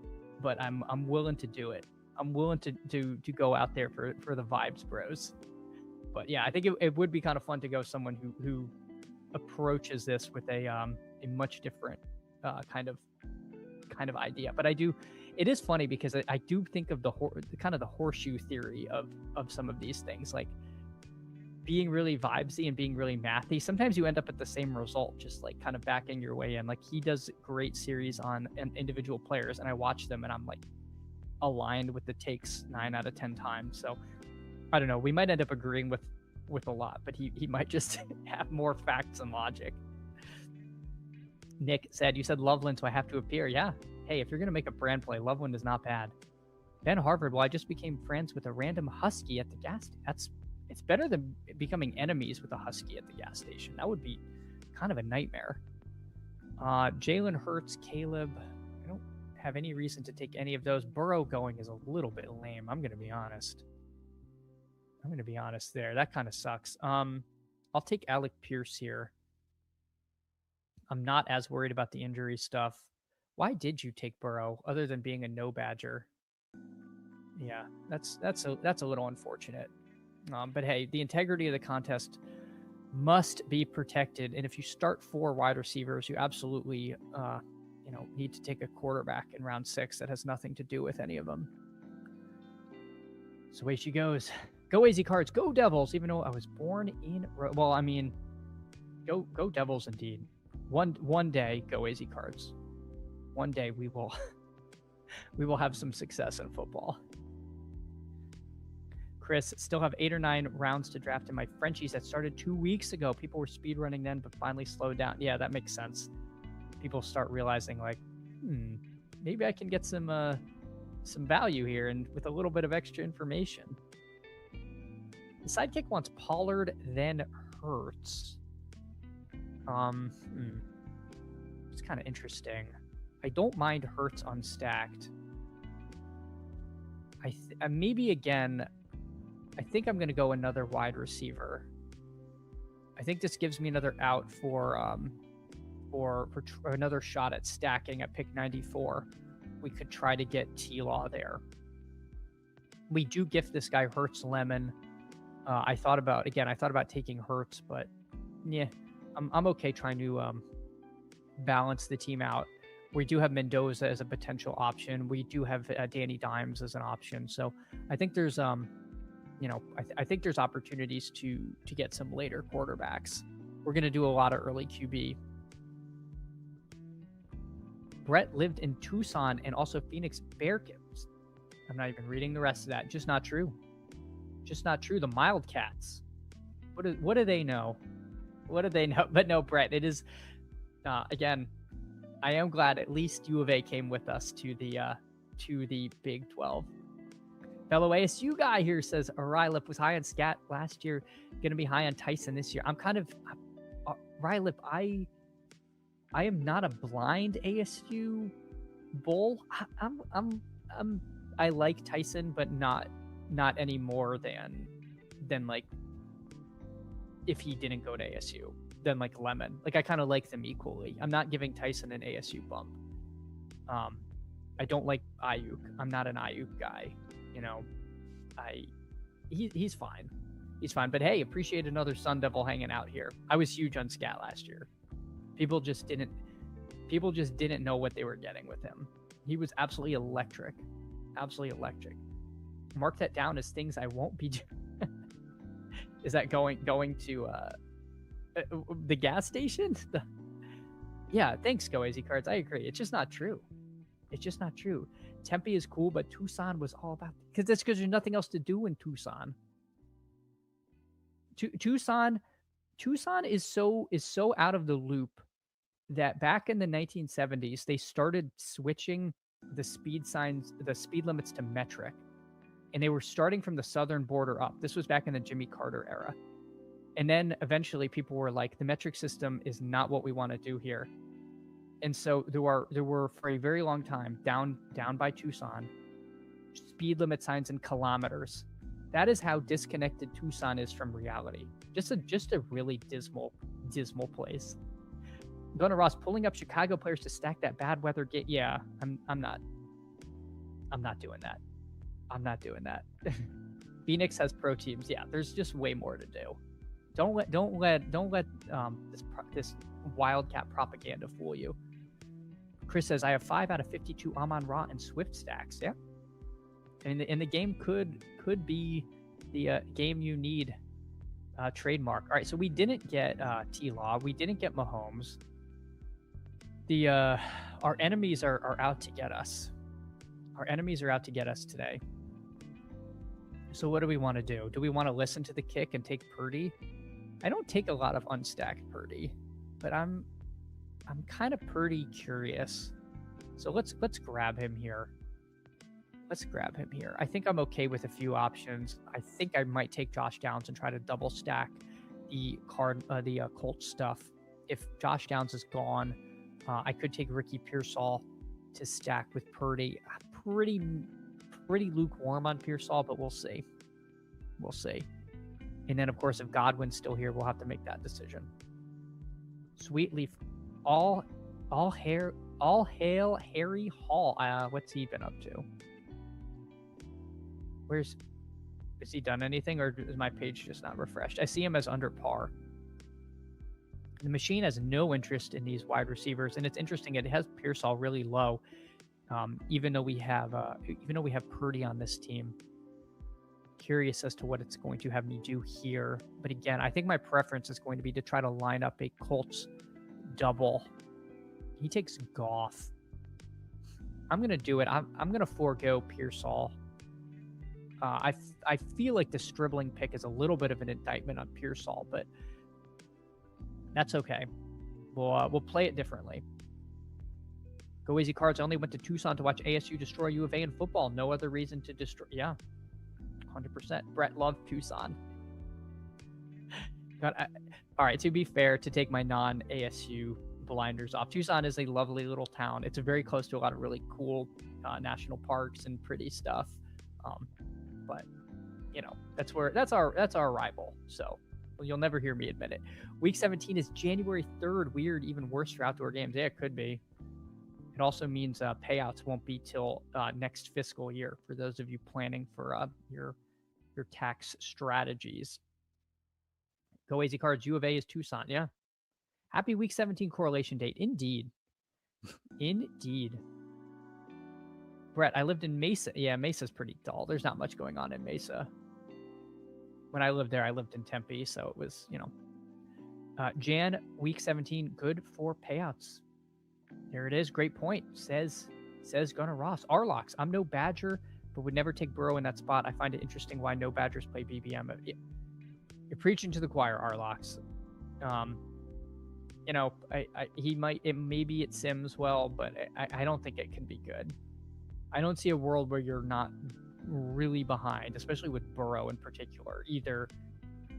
but I'm willing to do it. I'm willing to go out there for the vibes, bros. But yeah, I think it would be kind of fun to go someone who approaches this with a much different kind of idea. But it is funny because I do think of the horseshoe theory of some of these things, like being really vibesy and being really mathy. Sometimes you end up at the same result, just like kind of backing your way in. Like he does great series on individual players, and I watch them and I'm like aligned with the takes 9 out of 10 times. So I don't know. We might end up agreeing with a lot, but he might just have more facts and logic. Nick said, you said Loveland, so I have to appear. Yeah. Hey, if you're going to make a brand play, Loveland is not bad. Ben Harvard, well, I just became friends with a random Husky at the gas station. It's better than becoming enemies with a Husky at the gas station. That would be kind of a nightmare. Jalen Hurts, Caleb, I don't have any reason to take any of those. Burrow going is a little bit lame. I'm going to be honest there. That kind of sucks. I'll take Alec Pierce here. I'm not as worried about the injury stuff. Why did you take Burrow other than being a no Badger? Yeah, that's a little unfortunate. But hey, the integrity of the contest must be protected. And if you start 4 wide receivers, you absolutely need to take a quarterback in round 6 that has nothing to do with any of them. So away she goes. Go AZ Cards, go Devils, even though I was born in... Well, I mean, go Devils indeed. One day, go AZ Cards. One day we will have some success in football. Chris, still have 8 or 9 rounds to draft in my Frenchies that started 2 weeks ago. People were speed running then, but finally slowed down. Yeah, that makes sense. People start realizing like, maybe I can get some value here, and with a little bit of extra information. The sidekick wants Pollard, then Hurts. It's kind of interesting. I don't mind Hurts unstacked. Maybe again, I think I'm going to go another wide receiver. I think this gives me another out for another shot at stacking at pick 94. We could try to get T-Law there. We do gift this guy Hurts Lemon. I thought about taking Hurts, but yeah, I'm okay trying to balance the team out. We do have Mendoza as a potential option. We do have Danny Dimes as an option. So I think there's I think there's opportunities to get some later quarterbacks. We're going to do a lot of early QB. Brett lived in Tucson and also Phoenix Bearcats. I'm not even reading the rest of that. Just not true. Just not true. The Wildcats. What do they know? What do they know? But no, Brett, it is, again, I am glad at least U of A came with us to the Big 12. Fellow ASU guy here says Rylip was high on Scat last year, going to be high on Tyson this year. I'm kind of Rylip. I am not a blind ASU bull. I like Tyson, but not any more than like if he didn't go to ASU. Than like Lemon. Like I kind of like them equally. I'm not giving Tyson an ASU bump. I don't like Ayuk. I'm not an Ayuk guy. He's fine. He's fine. But hey, appreciate another Sun Devil hanging out here. I was huge on Scat last year. People just didn't know what they were getting with him. He was absolutely electric. Absolutely electric. Mark that down as things I won't be doing. Is that going to the gas station? Yeah, thanks, Go Easy Cards. I agree. It's just not true. It's just not true. Tempe is cool, but Tucson was all about because there's nothing else to do in Tucson. Tucson is so out of the loop that back in the 1970s they started switching the speed limits to metric, and they were starting from the southern border up. This was back in the Jimmy Carter era. And then eventually people were like, the metric system is not what we want to do here. And so there were for a very long time down by Tucson, speed limit signs in kilometers. That is how disconnected Tucson is from reality. Just a really dismal place. Gunnar Ross pulling up Chicago players to stack that bad weather game. Yeah, I'm not doing that. I'm not doing that. Phoenix has pro teams. Yeah, there's just way more to do. Don't let this Wildcat propaganda fool you. Chris says I have 5 out of 52 Amon-Ra and Swift stacks. Yeah, and the game could be the game you need. Trademark. All right, so we didn't get T-Law. We didn't get Mahomes. Our enemies are out to get us. Our enemies are out to get us today. So what do we want to do? Do we want to listen to the kick and take Purdy? I don't take a lot of unstacked Purdy, but I'm kind of Purdy curious. So let's grab him here. Let's grab him here. I think I'm okay with a few options. I think I might take Josh Downs and try to double stack the Colts stuff. If Josh Downs is gone, I could take Ricky Pearsall to stack with Purdy. Pretty lukewarm on Pearsall, but we'll see. We'll see. And then, of course, if Godwin's still here, we'll have to make that decision. Sweetleaf, all hail Harry Hall. What's he been up to? Has he done anything, or is my page just not refreshed? I see him as under par. The machine has no interest in these wide receivers, and it's interesting. It has Pearsall really low, even though we have Purdy on this team. Curious as to what it's going to have me do here, but again, I think my preference is going to be to try to line up a Colts double. He takes Goff. I'm gonna do it. I'm gonna forego Pearsall. I feel like the Stribling pick is a little bit of an indictment on Pearsall, but that's okay. We'll play it differently. Go Easy Cards. I only went to Tucson to watch ASU destroy U of A in football. No other reason to destroy. Yeah, 100%. Brett loved Tucson. God, all right. To be fair, to take my non-ASU blinders off, Tucson is a lovely little town. It's very close to a lot of really cool national parks and pretty stuff. But you know, that's our rival. So you'll never hear me admit it. Week 17 is January 3rd. Weird, even worse for outdoor games. Yeah, it could be. It also means payouts won't be till next fiscal year for those of you planning for your tax strategies. Go Easy Cards. U of A is Tucson. Yeah. Happy Week 17 correlation date. Indeed. Indeed. Brett, I lived in Mesa. Yeah, Mesa's pretty dull. There's not much going on in Mesa. When I lived there, I lived in Tempe, so it was, you know. Jan, Week 17, good for payouts. There it is. Great point. Says Gunnar Ross. Arlocks. I'm no Badger, but would never take Burrow in that spot. I find it interesting why no Badgers play BBM. You're preaching to the choir, Arlocks. You know, maybe it sims well, but I don't think it can be good. I don't see a world where you're not really behind, especially with Burrow in particular. Either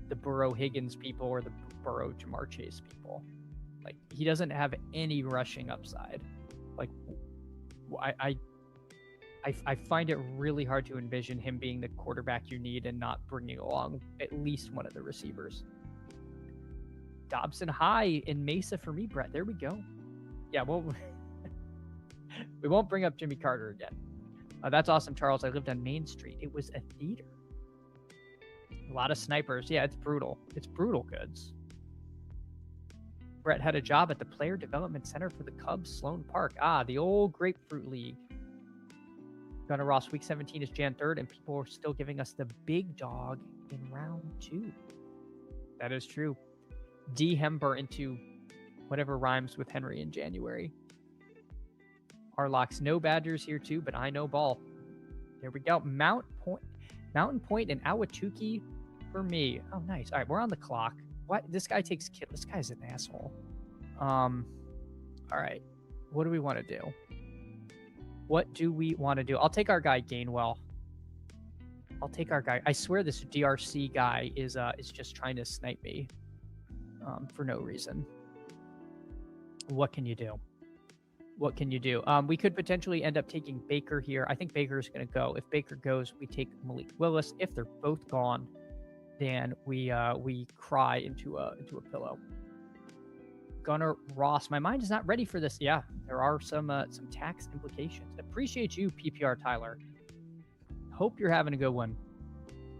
the Burrow Higgins people or the Burrow Jamar Chase people. Like, he doesn't have any rushing upside. Like, I find it really hard to envision him being the quarterback you need and not bringing along at least one of the receivers. Dobson High in Mesa for me, Brett. There we go. Yeah, well, we won't bring up Jimmy Carter again. That's awesome, Charles. I lived on Main Street. It was a theater. A lot of snipers. Yeah, it's brutal. It's brutal goods. Brett had a job at the Player Development Center for the Cubs, Sloan Park. Ah, the old Grapefruit League. Gunnar Ross, Week 17 is Jan 3rd, and people are still giving us the big dog in round 2. That is true. D. Hember into whatever rhymes with Henry in January. Arlocks, no Badgers here too, but I know ball. There we go. Mountain Point and Ahwatukee for me. Oh, nice. All right, we're on the clock. What? This guy takes kill. This guy's an asshole. All right. What do we want to do? What do we want to do? I'll take our guy Gainwell. I'll take our guy. I swear this DRC guy is just trying to snipe me for no reason. What can you do? What can you do? We could potentially end up taking Baker here. I think Baker is going to go. If Baker goes, we take Malik Willis. If they're both gone, then we cry into a pillow. Gunnar Ross. My mind is not ready for this. Yeah, there are some tax implications. Appreciate you, PPR Tyler. Hope you're having a good one.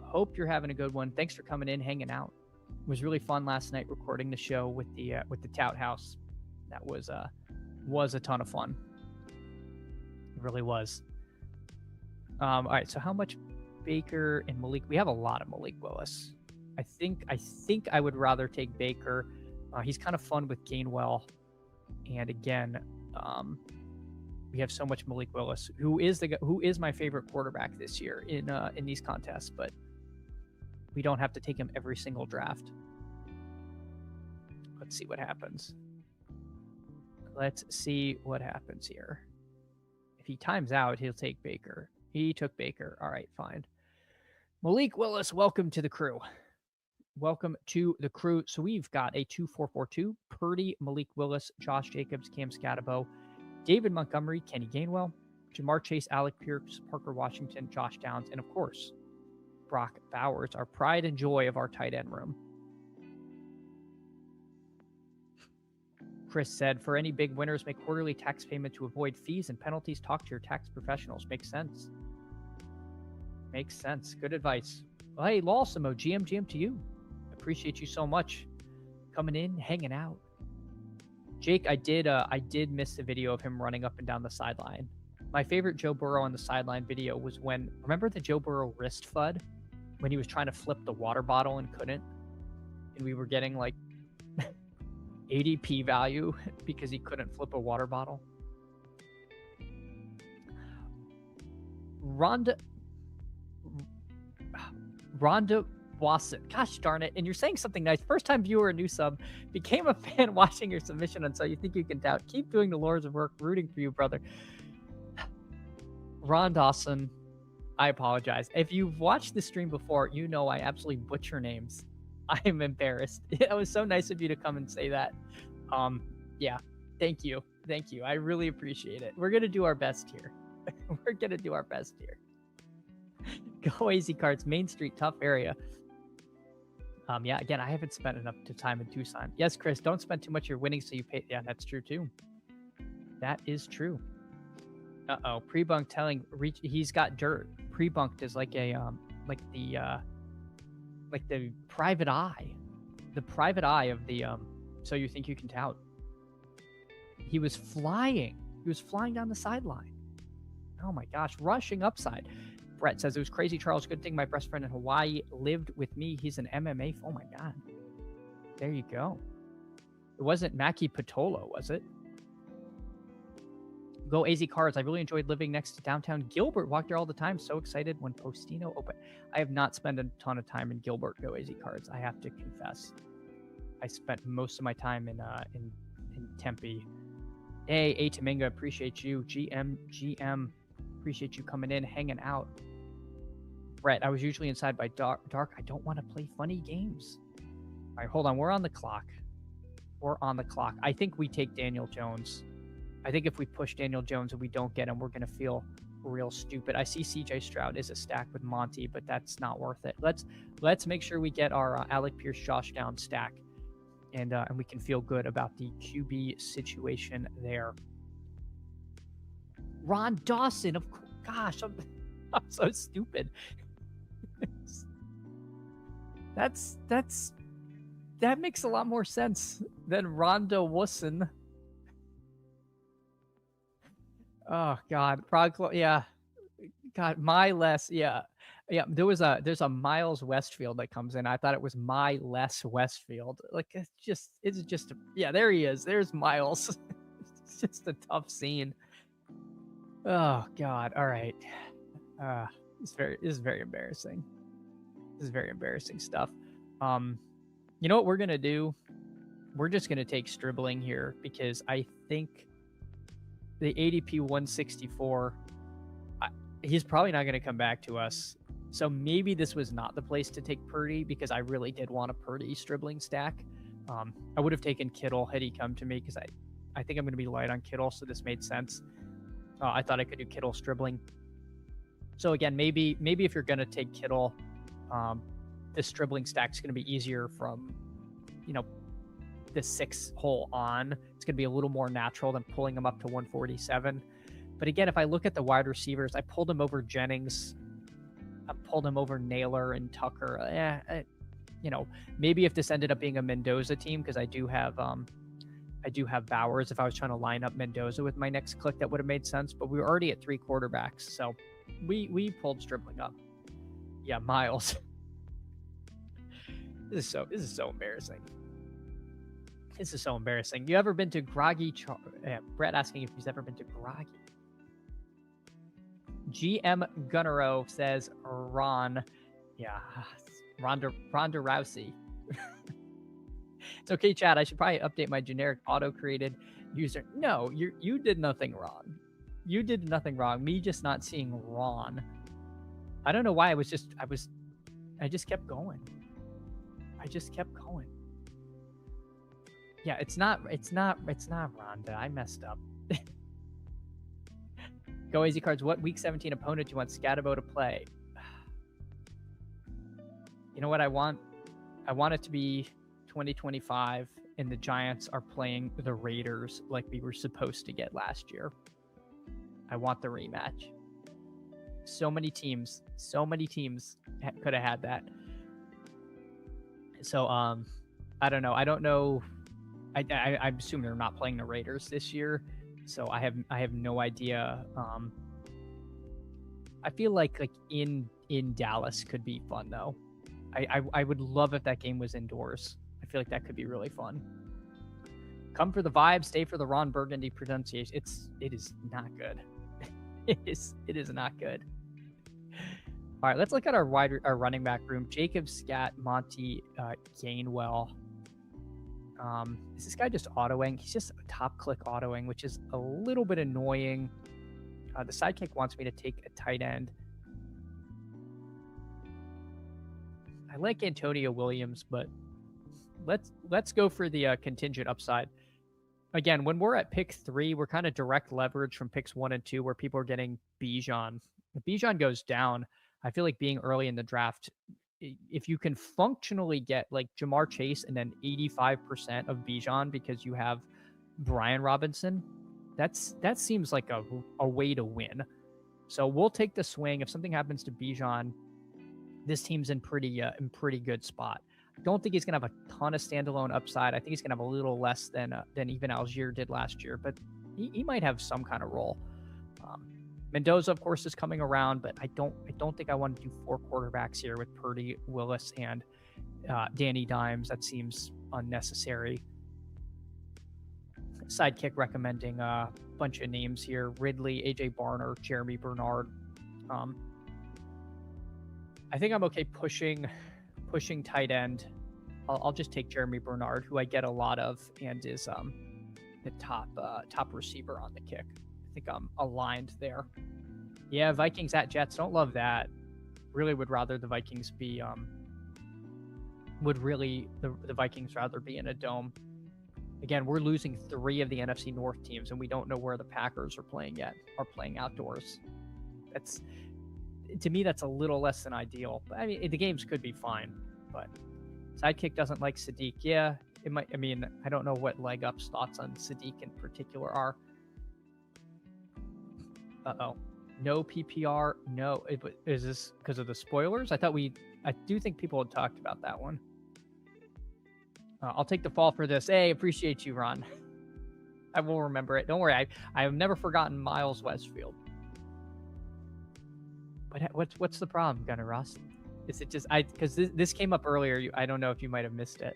Hope you're having a good one. Thanks for coming in, hanging out. It was really fun last night recording the show with the Tout House. That was a ton of fun. It really was. All right, so how much Baker and Malik? We have a lot of Malik Willis. I think I would rather take Baker. He's kind of fun with Gainwell, and again, we have so much Malik Willis, who is my favorite quarterback this year in these contests, but we don't have to take him every single draft. Let's see what happens. Let's see what happens here. If he times out, he'll take Baker. He took Baker. All right, fine. Malik Willis, welcome to the crew. Welcome to the crew. So we've got a 2-4-4-2. Purdy, Malik Willis, Josh Jacobs, Cam Scatabo, David Montgomery, Kenny Gainwell, Jamar Chase, Alec Pierce, Parker Washington, Josh Downs, and of course, Brock Bowers, our pride and joy of our tight end room. Chris said, for any big winners, make quarterly tax payment to avoid fees and penalties. Talk to your tax professionals. Makes sense. Makes sense. Good advice. Well, hey, Lawsimo, GM to you. Appreciate you so much coming in, hanging out. Jake, I did miss the video of him running up and down the sideline. My favorite Joe Burrow on the sideline video was remember the Joe Burrow wrist FUD when he was trying to flip the water bottle and couldn't? And we were getting like 80 p-value because he couldn't flip a water bottle. Rhonda Wasson. Gosh darn it. And you're saying something nice. First time viewer, a new sub. Became a fan watching your submission on So You Think You Can Doubt. Keep doing the Lords of Work. Rooting for you, brother. Ron Dawson, I apologize. If you've watched the stream before, you know I absolutely butcher names. I am embarrassed. It was so nice of you to come and say that. Yeah, thank you. Thank you. I really appreciate it. We're going to do our best here. We're going to do our best here. Go Easy Cards, Main Street, tough area. Yeah, again, I haven't spent enough time in Tucson. Yes, Chris, don't spend too much of your winnings so you pay. Yeah, that's true too. That is true. Uh-oh, Prebunk telling he's got dirt. Prebunked is like a like the private eye. The private eye of the So You Think You Can Tout. He was flying. He was flying down the sideline. Oh my gosh, rushing upside. Brett says, it was crazy, Charles. Good thing my best friend in Hawaii lived with me. He's an MMA. Oh my God. There you go. It wasn't Mackie Patolo, was it? Go AZ Cards. I really enjoyed living next to downtown Gilbert. Walked there all the time. So excited when Postino opened. I have not spent a ton of time in Gilbert. Go AZ Cards. I have to confess. I spent most of my time in Tempe. Hey, A Taminga, appreciate you. GM, appreciate you coming in, hanging out. Brett, I was usually inside by dark. I don't want to play funny games. All right, hold on. We're on the clock. I think we take Daniel Jones. I think if we push Daniel Jones and we don't get him, we're going to feel real stupid. I see CJ Stroud is a stack with Monty, but that's not worth it. Let's make sure we get our Alec Pierce Josh Down stack, and we can feel good about the QB situation there. Ron Dawson, of course. Gosh, I'm so stupid. That makes a lot more sense than Rhonda Wusson. Oh God, yeah. God, there's a Miles Westfield that comes in. I thought it was My Les Westfield. Like it's just yeah, there he is. There's Miles. It's just a tough scene. Oh God. All right. This is very embarrassing. This is very embarrassing stuff. You know what we're gonna do? We're just gonna take Stribling here because I think the ADP 164, he's probably not going to come back to us. So maybe this was not the place to take Purdy because I really did want a Purdy Stribling stack. I would have taken Kittle had he come to me because I think I'm going to be light on Kittle, so this made sense. I thought I could do Kittle Stribling. So again, maybe if you're going to take Kittle, this Stribling stack is going to be easier from, the 6 hole on. It's going to be a little more natural than pulling him up to 147. But again, if I look at the wide receivers, I pulled him over Jennings. I pulled him over Naylor and Tucker. Maybe if this ended up being a Mendoza team, because I do have Bowers. If I was trying to line up Mendoza with my next click, that would have made sense. But we were already at 3 quarterbacks, so we pulled Stribling up. Yeah, Miles. This is so embarrassing. This is so embarrassing. You ever been to Groggy? Brett asking if he's ever been to Groggy. GM Gunnero says Ron. Yeah, Ronda Rousey. It's okay, Chad. I should probably update my generic auto-created user. No, you did nothing wrong. You did nothing wrong. Me just not seeing Ron. I don't know why. I just kept going. I just kept going. Yeah, it's not Rhonda. I messed up. Go Easy Cards. What week 17 opponent do you want Scatabo to play? You know what I want? I want it to be 2025 and the Giants are playing the Raiders like we were supposed to get last year. I want the rematch. So many teams could have had that. So I don't know. I assume they're not playing the Raiders this year, so I have no idea. I feel like in Dallas could be fun though. I would love if that game was indoors. I feel like that could be really fun. Come for the vibe, stay for the Ron Burgundy pronunciation. It is not good. It is not good. All right, let's look at our running back room. Jacob Scat, Monty Gainwell. Is this guy just autoing? He's just a top click autoing, which is a little bit annoying. The sidekick wants me to take a tight end. I like Antonio Williams, but let's go for the contingent upside. Again, when we're at pick 3, we're kind of direct leverage from picks 1 and 2, where people are getting Bijan. If Bijan goes down, I feel like being early in the draft, if you can functionally get like Jamar Chase and then 85% of Bijan because you have Brian Robinson, that seems like a way to win. So we'll take the swing. If something happens to Bijan, this team's in pretty good spot. I don't think he's going to have a ton of standalone upside. I think he's going to have a little less than even Algier did last year, but he might have some kind of role. Mendoza, of course, is coming around, but I don't think I want to do 4 quarterbacks here with Purdy, Willis, and Danny Dimes. That seems unnecessary. Sidekick recommending a bunch of names here: Ridley, AJ Barner, Jeremy Bernard. I think I'm okay pushing tight end. I'll just take Jeremy Bernard, who I get a lot of, and is the top receiver on the kick. I think I'm aligned there. Yeah, Vikings at Jets. Don't love that. Really would rather the Vikings be the Vikings rather be in a dome. Again, we're losing 3 of the NFC North teams, and we don't know where the Packers are playing yet. Are playing outdoors. To me, that's a little less than ideal. But I mean, the games could be fine. But sidekick doesn't like Sadiq. Yeah, it might. I mean, I don't know what leg up's thoughts on Sadiq in particular are. No PPR. No. Is this because of the spoilers? I do think people had talked about that one. I'll take the fall for this. Hey, appreciate you, Ron. I will remember it. Don't worry. I have never forgotten Miles Westfield. But what's the problem, Gunnar Ross? Is it just because this came up earlier? I don't know if you might have missed it.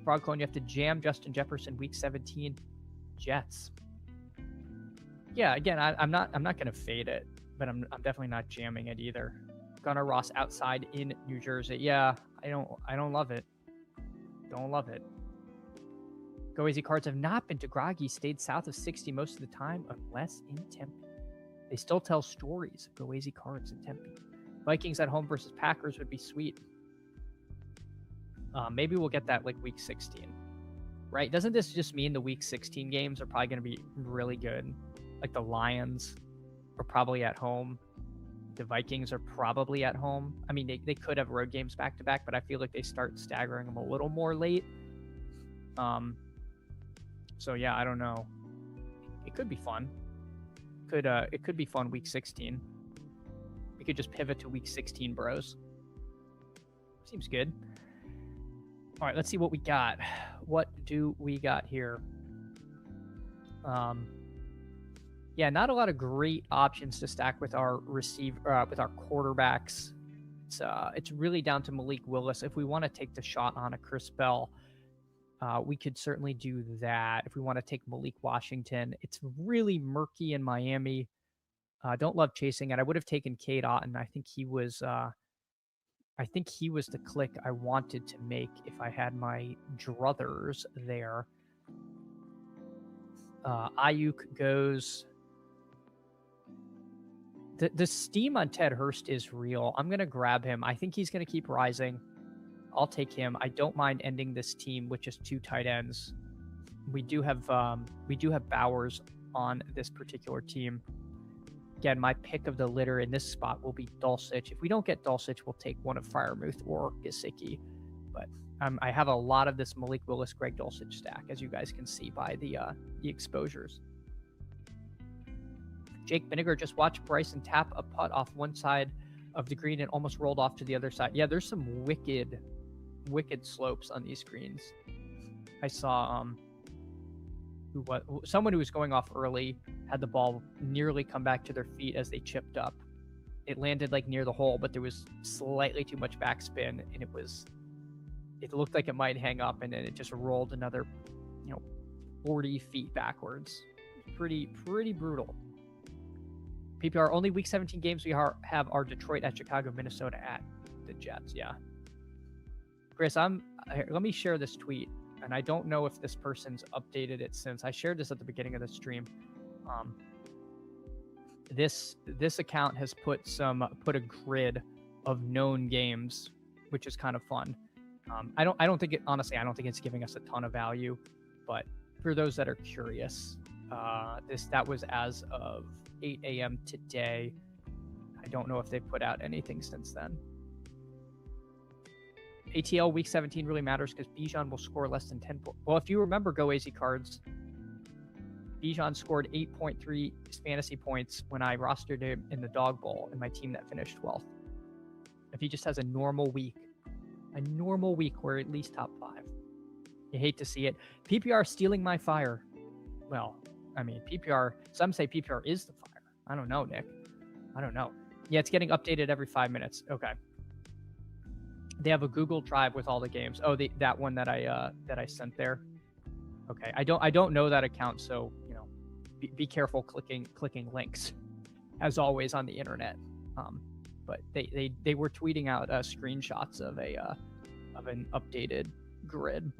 Frog Clone, you have to jam Justin Jefferson week 17 Jets. Yeah, again, I'm not gonna fade it, but I'm definitely not jamming it either. Gunnar Ross outside in New Jersey. Yeah, I don't love it. Don't love it. Go Easy Cards have not been to Groggy, stayed south of 60 most of the time, unless in Tempe. They still tell stories of Go Easy Cards in Tempe. Vikings at home versus Packers would be sweet. Maybe we'll get that like week 16, right? Doesn't this just mean the week 16 games are probably going to be really good? Like the Lions are probably at home. The Vikings are probably at home. I mean, they could have road games back to back, but I feel like they start staggering them a little more late. So yeah, I don't know. It could be fun. It could be fun week 16. We could just pivot to week 16, bros. Seems good. All right, let's see what we got. What do we got here? Yeah, not a lot of great options to stack with our with our quarterbacks. It's really down to Malik Willis. If we want to take the shot on a Chris Bell, we could certainly do that. If we want to take Malik Washington, it's really murky in Miami. Don't love chasing it. I would have taken Cade Otton. I think he was the click I wanted to make if I had my druthers there. Ayuk goes. The steam on Ted Hurst is real. I'm going to grab him. I think he's going to keep rising. I'll take him. I don't mind ending this team with just 2 tight ends. We do have Bowers on this particular team. Again, my pick of the litter in this spot will be Dulcich. If we don't get Dulcich, we'll take one of Freiermuth or Gesicki. But I have a lot of this Malik Willis, Greg Dulcich stack, as you guys can see by the exposures. Jake Vinegar just watched Bryson tap a putt off one side of the green and almost rolled off to the other side. Yeah, there's some wicked slopes on these greens. I saw someone who was going off early had the ball nearly come back to their feet as they chipped up. It landed like near the hole, but there was slightly too much backspin, and it looked like it might hang up, and then it just rolled another 40 feet backwards. Pretty brutal. PPR only week 17 games we have are Detroit at Chicago, Minnesota at the Jets. Yeah. Chris, let me share this tweet, and I don't know if this person's updated it since. I shared this at the beginning of the stream. This account has put a grid of known games, which is kind of fun. I don't think it's giving us a ton of value, but for those that are curious, that was as of 8 a.m. today. I don't know if they've put out anything since then. ATL week 17 really matters because Bijan will score less than 10 points. Well, if you remember Go AZ Cards, Bijan scored 8.3 fantasy points when I rostered him in the Dog Bowl in my team that finished 12th. If he just has a normal week where at least top 5, you hate to see it. PPR stealing my fire. Well, I mean, PPR, some say PPR is the fire. I don't know, Nick. I don't know. Yeah, it's getting updated every 5 minutes. Okay. They have a Google Drive with all the games. Oh, that one that I sent there. Okay, I don't know that account, so be careful clicking links, as always on the internet. But they were tweeting out screenshots of an updated grid.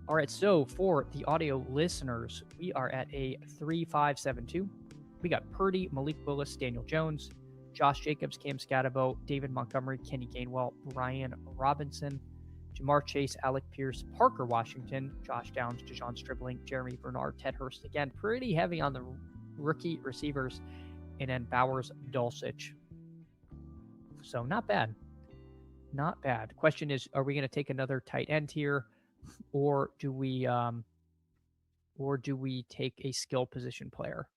All right, so for the audio listeners, we are at a 3-5-7-2. We got Purdy, Malik Willis, Daniel Jones, Josh Jacobs, Cam Scatterbo, David Montgomery, Kenny Gainwell, Brian Robinson, Jamar Chase, Alec Pierce, Parker Washington, Josh Downs, Dejon Stribling, Jeremy Bernard, Ted Hurst. Again, pretty heavy on the rookie receivers. And then Bowers, Dulcich. So not bad. Not bad. Question is, are we going to take another tight end here? Or do we take a skill position player?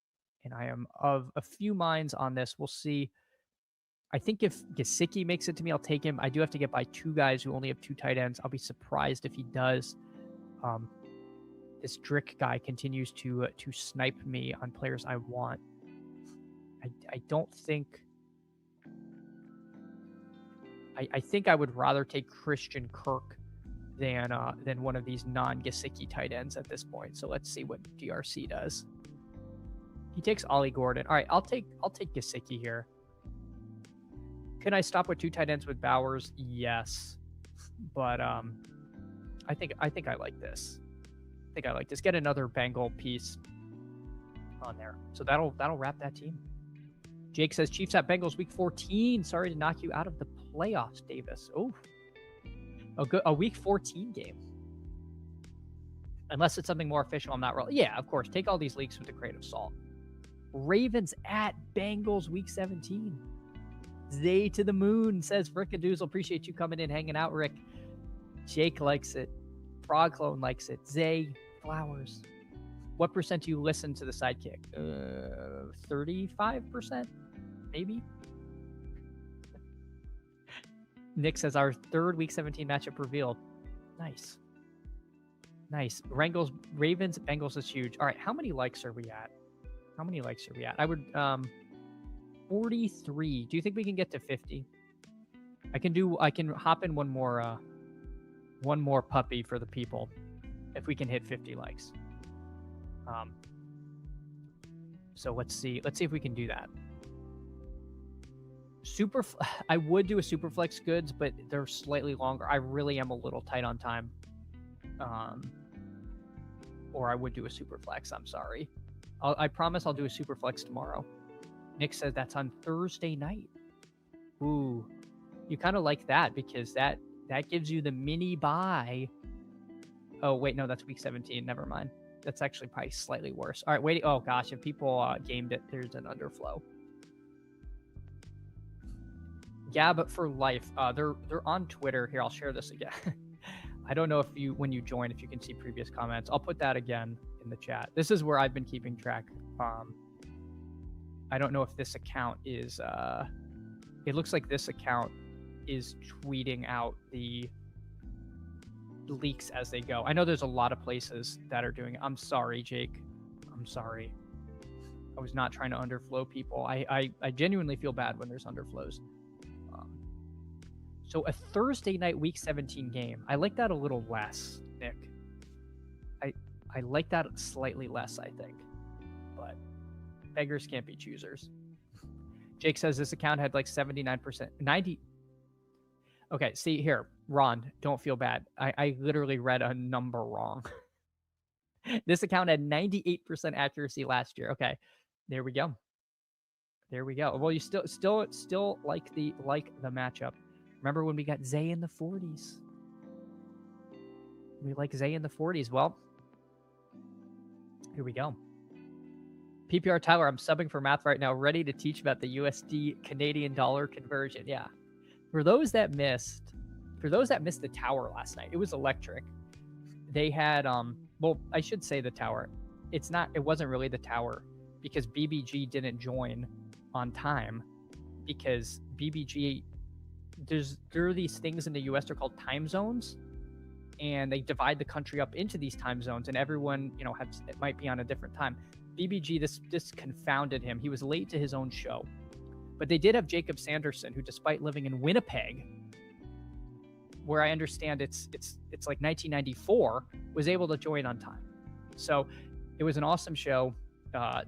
And I am of a few minds on this. We'll see. I think if Gesicki makes it to me, I'll take him. I do have to get by 2 guys who only have 2 tight ends. I'll be surprised if he does. This Drick guy continues to snipe me on players I want. I don't think. I think I would rather take Christian Kirk than one of these non-Gesicki tight ends at this point. So let's see what DRC does. He takes Ollie Gordon. All right, I'll take Gesicki here. Can I stop with 2 tight ends with Bowers? Yes, but I think I like this. Get another Bengal piece on there. So that'll wrap that team. Jake says Chiefs at Bengals week 14. Sorry to knock you out of the playoffs, Davis. Oh, a week 14 game. Unless it's something more official, I'm not really. Yeah, of course. Take all these leaks with a grain of salt. Ravens at Bengals week 17. Zay to the moon, says Rickadoozle. Appreciate you coming in, hanging out, Rick. Jake likes it. Frog Clone likes it. Zay, Flowers. What percent do you listen to the Sidekick? 35%, maybe? Nick says our 3rd week 17 matchup revealed. Nice. Ravens, Bengals is huge. All right, how many likes are we at? I would 43. Do you think we can get to 50? I can hop in one more puppy for the people if we can hit 50 likes. So let's see if we can do that. I would do a Superflex goods, but they're slightly longer. I really am a little tight on time. Or I would do a Superflex. I'm sorry. I promise I'll do a Superflex tomorrow. Nick says that's on Thursday night. Ooh, you kind of like that because that gives you the mini bye. Oh wait, no, that's week 17. Never mind. That's actually probably slightly worse. All right, wait. Oh gosh, if people gamed it, there's an underflow. Yeah, but for life, they're on Twitter. Here, I'll share this again. I don't know if when you join, if you can see previous comments. I'll put that again in the chat. This is where I've been keeping track. I don't know if this account is. It looks like this account is tweeting out the leaks as they go. I know there's a lot of places that are doing it. I'm sorry, Jake. I'm sorry. I was not trying to underflow people. I genuinely feel bad when there's underflows. So a Thursday night week 17 game. I like that a little less, Nick. I like that slightly less, I think. But Beggars can't be choosers. Jake says this account had like 79%, 90. Okay, see here, Ron, don't feel bad. I literally read a number wrong. This account had 98% accuracy last year. Okay, there we go. There we go. Well, you still like the matchup. Remember when we got Zay in the 40s? We like Zay in the 40s. Well, here we go. PPR Tyler, I'm subbing for math right now, ready to teach about the USD Canadian dollar conversion. Yeah. For those that missed the tower last night, it was electric. They had well, I should say the tower. It wasn't really the tower because BBG didn't join on time because BBG there are these things in the US, they're called time zones, and they divide the country up into these time zones, and everyone, it might be on a different time. BBG, this confounded him. He was late to his own show. But they did have Jacob Sanderson, who, despite living in Winnipeg, where I understand it's like 1994, was able to join on time. So it was an awesome show.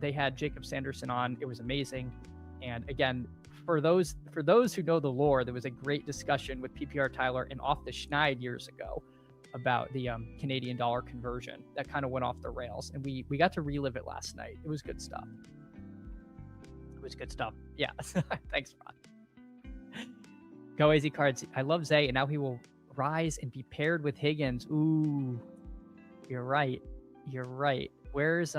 They had Jacob Sanderson on. It was amazing. And again, for those who know the lore, there was a great discussion with PPR Tyler and Off the Schneid years ago about the Canadian dollar conversion that kind of went off the rails, and we got to relive it last night. It was good stuff. Yeah. Thanks, Ron. Go AZ Cards. I love Zay, and now he will rise and be paired with Higgins. Ooh, you're right. Where's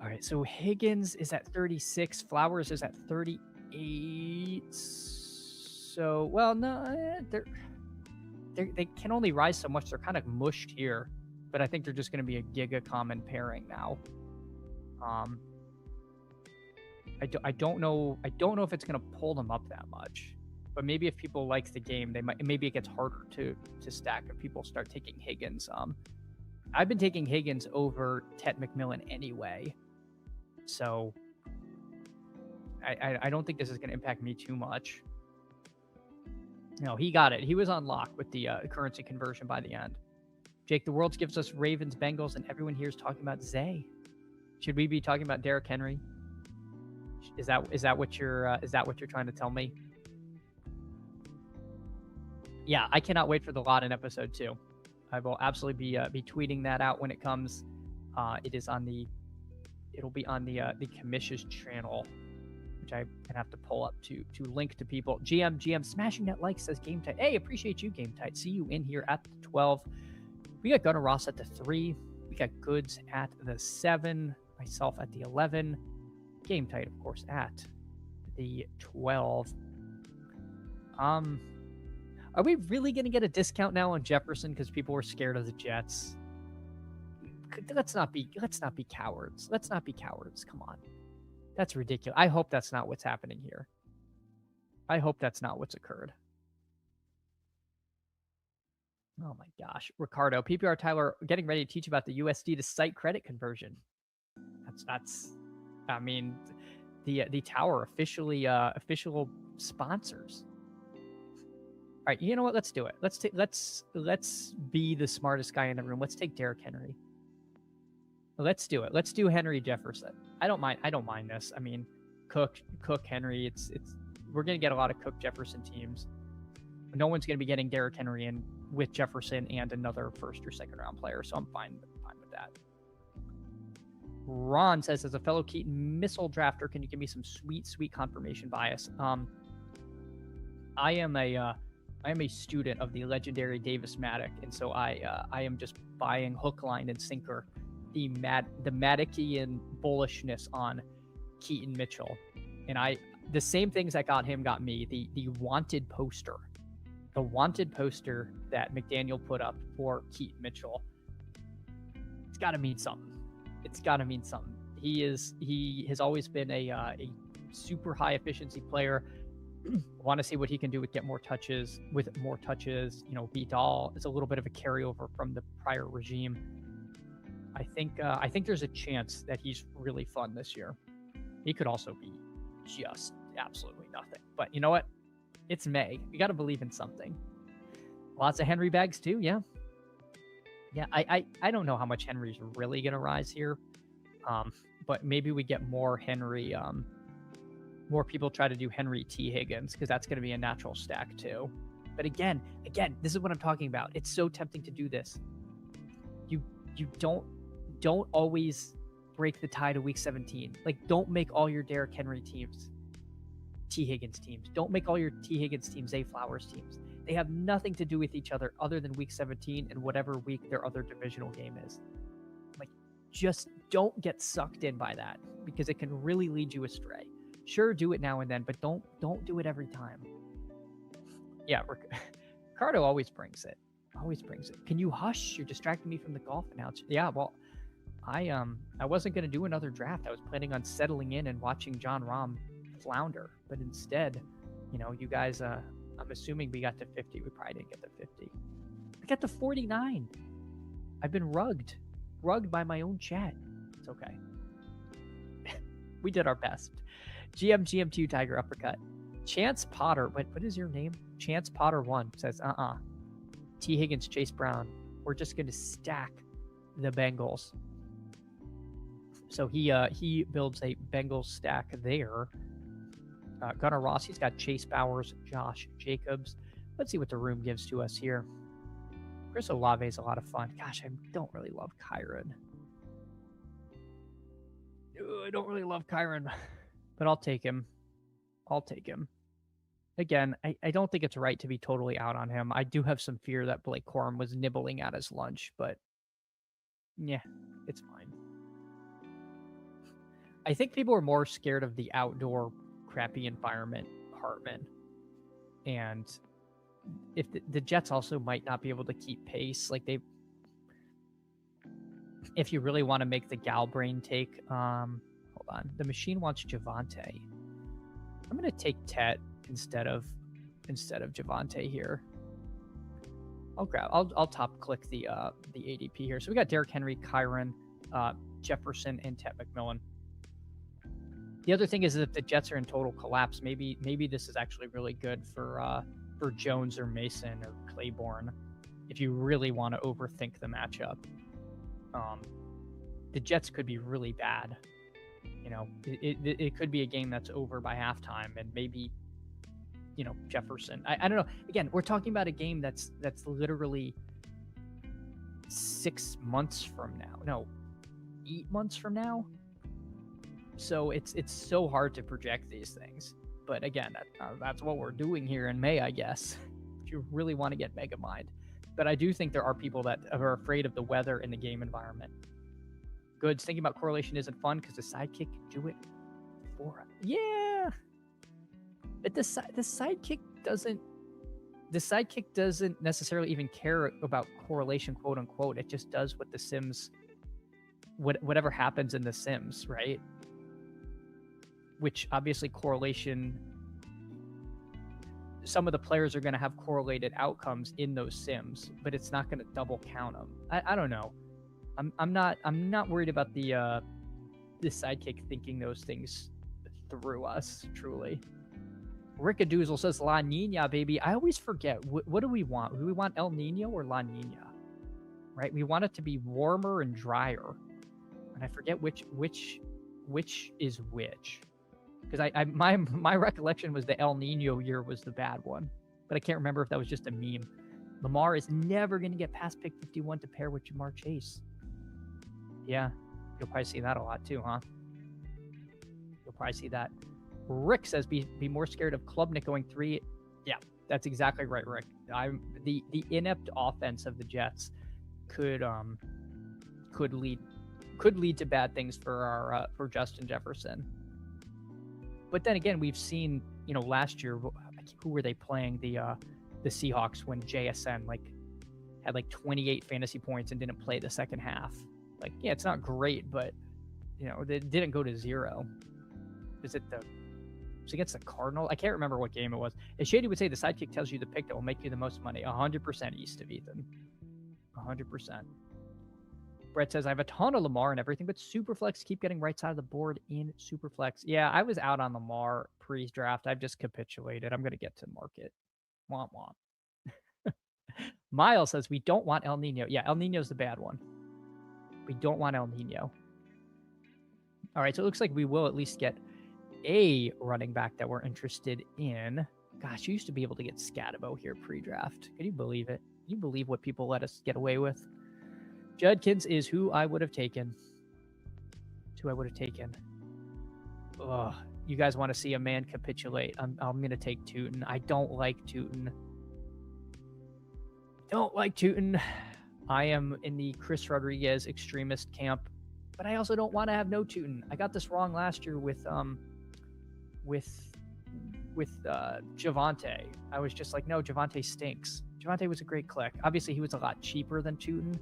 All right, so Higgins is at 36. Flowers is at 38. So, well, no, they can only rise so much. They're kind of mushed here, but I think they're just going to be a giga common pairing now. I don't know if it's going to pull them up that much, but maybe if people like the game, maybe it gets harder to stack if people start taking Higgins. I've been taking Higgins over Tet McMillan anyway, so I don't think this is going to impact me too much. No, he got it. He was on lock with the currency conversion by the end. Jake, the Worlds gives us Ravens, Bengals, and everyone here is talking about Zay. Should we be talking about Derrick Henry? Is that what you're trying to tell me? Yeah, I cannot wait for the lot in episode 2. I will absolutely be tweeting that out when it comes. It'll be on the Commission's channel, which I'm gonna have to pull up to link to people. GM smashing that like, says Game Tight. Hey, appreciate you, Game Tight. See you in here at the 12. We got Gunnar Ross at the 3. We got Goods at the 7. Myself at the 11. Game Tight, of course, at the 12. Are we really gonna get a discount now on Jefferson because people were scared of the Jets? Let's not be cowards. Come on. That's ridiculous. I hope that's not what's happening here. I hope that's not what's occurred. Oh my gosh. Ricardo, PPR Tyler getting ready to teach about the USD to site credit conversion. That's I mean, the tower official sponsors. All right, you know what? Let's do it. Let's be the smartest guy in the room. Let's take Derrick Henry. Let's do it. Let's do Henry Jefferson. I don't mind this. I mean, Cook Henry. It's we're gonna get a lot of Cook Jefferson teams. No one's gonna be getting Derrick Henry in with Jefferson and another first or second round player. So I'm fine with that. Ron says, as a fellow Keaton missile drafter, can you give me some sweet confirmation bias? I am a student of the legendary Davis Maddock, and so I am just buying hook, line, and sinker the Maddockian bullishness on Keaton Mitchell, and the same things that got him got me. The wanted poster that McDaniel put up for Keaton Mitchell. It's got to mean something. He has always been a super high efficiency player. Want to see what he can do with more touches. Vidal is a little bit of a carryover from the prior regime. I think there's a chance that he's really fun this year. He could also be just absolutely nothing. But you know what? It's May. We got to believe in something. Lots of Henry bags too. Yeah. I don't know how much Henry's really gonna rise here. But maybe we get more Henry, more people try to do Henry T. Higgins, because that's going to be a natural stack too. But again, this is what I'm talking about. It's so tempting to do this. You don't always break the tie to week 17. Like, don't make all your Derrick Henry teams T. Higgins teams. Don't make all your T. Higgins teams Zay Flowers teams. They have nothing to do with each other other than week 17 and whatever week their other divisional game is. Like, just don't get sucked in by that, because it can really lead you astray. Sure, do it now and then, but don't do it every time. Yeah, Ricardo always brings it. Always brings it. Can you hush? You're distracting me from the golf announcer. Yeah, well, I wasn't going to do another draft. I was planning on settling in and watching John Rahm flounder, but instead, you guys, I'm assuming we got to 50. We probably didn't get to 50. We got to 49. I've been rugged by my own chat. It's okay. We did our best. GM2 Tiger Uppercut. Chance Potter. What is your name? Chance Potter 1 says, T. Higgins, Chase Brown. We're just going to stack the Bengals. So he builds a Bengals stack there. Gunnar Rossi's got Chase Bowers, Josh Jacobs. Let's see what the room gives to us here. Chris Olave is a lot of fun. Gosh, I don't really love Kyron. I don't really love Kyron, but I'll take him. Again, I don't think it's right to be totally out on him. I do have some fear that Blake Corum was nibbling at his lunch, but yeah, it's fine. I think people are more scared of the outdoor crappy environment, Hartman. And if the Jets also might not be able to keep pace, like if you really want to make the Galbrain take, hold on, the machine wants Javonte. I'm going to take Tet instead of Javonte here. I'll top click the ADP here. So we got Derrick Henry, Kyron, Jefferson, and Tet McMillan. The other thing is that if the Jets are in total collapse, maybe this is actually really good for Jones or Mason or Claiborne, if you really want to overthink the matchup. The Jets could be really bad. It could be a game that's over by halftime, and maybe, Jefferson. I don't know. Again, we're talking about a game that's literally 6 months from now. No, 8 months from now. So it's so hard to project these things. But again, that's what we're doing here in May, I guess, if you really want to get mega mind. But I do think there are people that are afraid of the weather and the game environment. Goods, thinking about correlation isn't fun because the sidekick can do it for us. Yeah. But the sidekick doesn't necessarily even care about correlation, quote unquote. It just does what the Sims, whatever happens in the Sims, right? Which obviously correlation, some of the players are going to have correlated outcomes in those Sims, but it's not going to double count them. I don't know. I'm not worried about the sidekick thinking those things through us, truly. Rickadoozle says La Nina, baby. I always forget. What do we want? Do we want El Nino or La Nina? Right? We want it to be warmer and drier. And I forget which is which. Because my recollection was the El Nino year was the bad one. But I can't remember if that was just a meme. Lamar is never going to get past pick 51 to pair with Jamar Chase. Yeah, you'll probably see that a lot too, huh? You'll probably see that. Rick says be more scared of Klubnik going 3. Yeah, that's exactly right, Rick. The inept offense of the Jets could lead to bad things for Justin Jefferson. But then again, we've seen, last year, who were they playing? The Seahawks, when JSN had 28 fantasy points and didn't play the second half. Yeah, it's not great, but they didn't go to 0. Is it against the Cardinal? I can't remember what game it was. As Shady would say, the sidekick tells you the pick that will make you the most money. 100% east of Ethan. 100%. Brett says, I have a ton of Lamar and everything, but Superflex keep getting right side of the board in Superflex. Yeah, I was out on Lamar pre-draft. I've just capitulated. I'm going to get to market. Womp womp. Miles says, we don't want El Nino. Yeah, El Nino's the bad one. We don't want El Nino. All right, so it looks like we will at least get a running back that we're interested in. Gosh, you used to be able to get Scatabo here pre-draft. Can you believe it? Can you believe what people let us get away with? Judkins is who I would have taken. It's who I would have taken. Ugh. You guys want to see a man capitulate? I'm going to take Tootin. I don't like Tootin. Don't like Tootin. I am in the Chris Rodriguez extremist camp, but I also don't want to have no Tootin. I got this wrong last year with Javonte. I was just like, no, Javonte stinks. Javonte was a great click. Obviously, he was a lot cheaper than Tootin,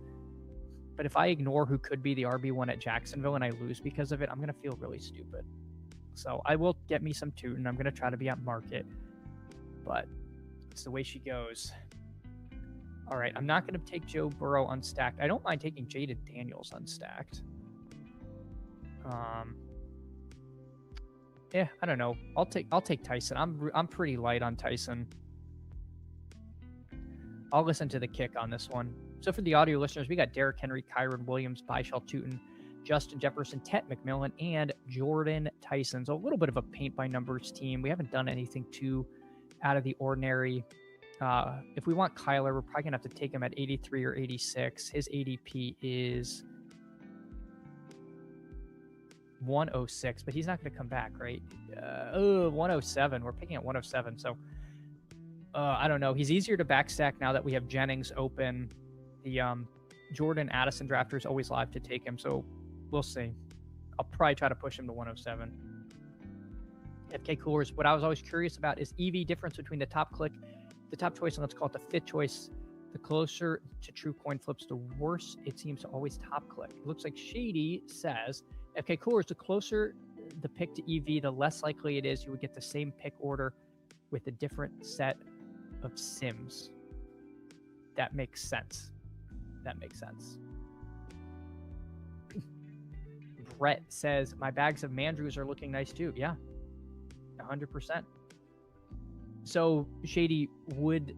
but if I ignore who could be the RB1 at Jacksonville and I lose because of it, I'm going to feel really stupid. So I will get me some Tootin. I'm going to try to be at market, but it's the way she goes. All right, I'm not going to take Joe Burrow unstacked. I don't mind taking Jaden Daniels unstacked. Yeah, I don't know. I'll take Tyson. I'm pretty light on Tyson. I'll listen to the kick on this one. So for the audio listeners, we got Derrick Henry, Kyron Williams, Byshell Tootin, Justin Jefferson, Tet McMillan, and Jordan Tyson. So a little bit of a paint-by-numbers team. We haven't done anything too out of the ordinary. If we want Kyler, we're probably going to have to take him at 83 or 86. His ADP is 106, but he's not going to come back, right? 107. We're picking at 107. So I don't know. He's easier to backstack now that we have Jennings open. The Jordan Addison drafter is always live to take him, so we'll see. I'll probably try to push him to 107. FK Coolers, what I was always curious about is EV difference between the top click, the top choice, and let's call it the fifth choice. The closer to true coin flips, the worse it seems to always top click. It looks like Shady says, FK Coolers, the closer the pick to EV, the less likely it is you would get the same pick order with a different set of sims. That makes sense. That makes sense. Brett says, my bags of Mandrews are looking nice too. Yeah, 100%. So, Shady, would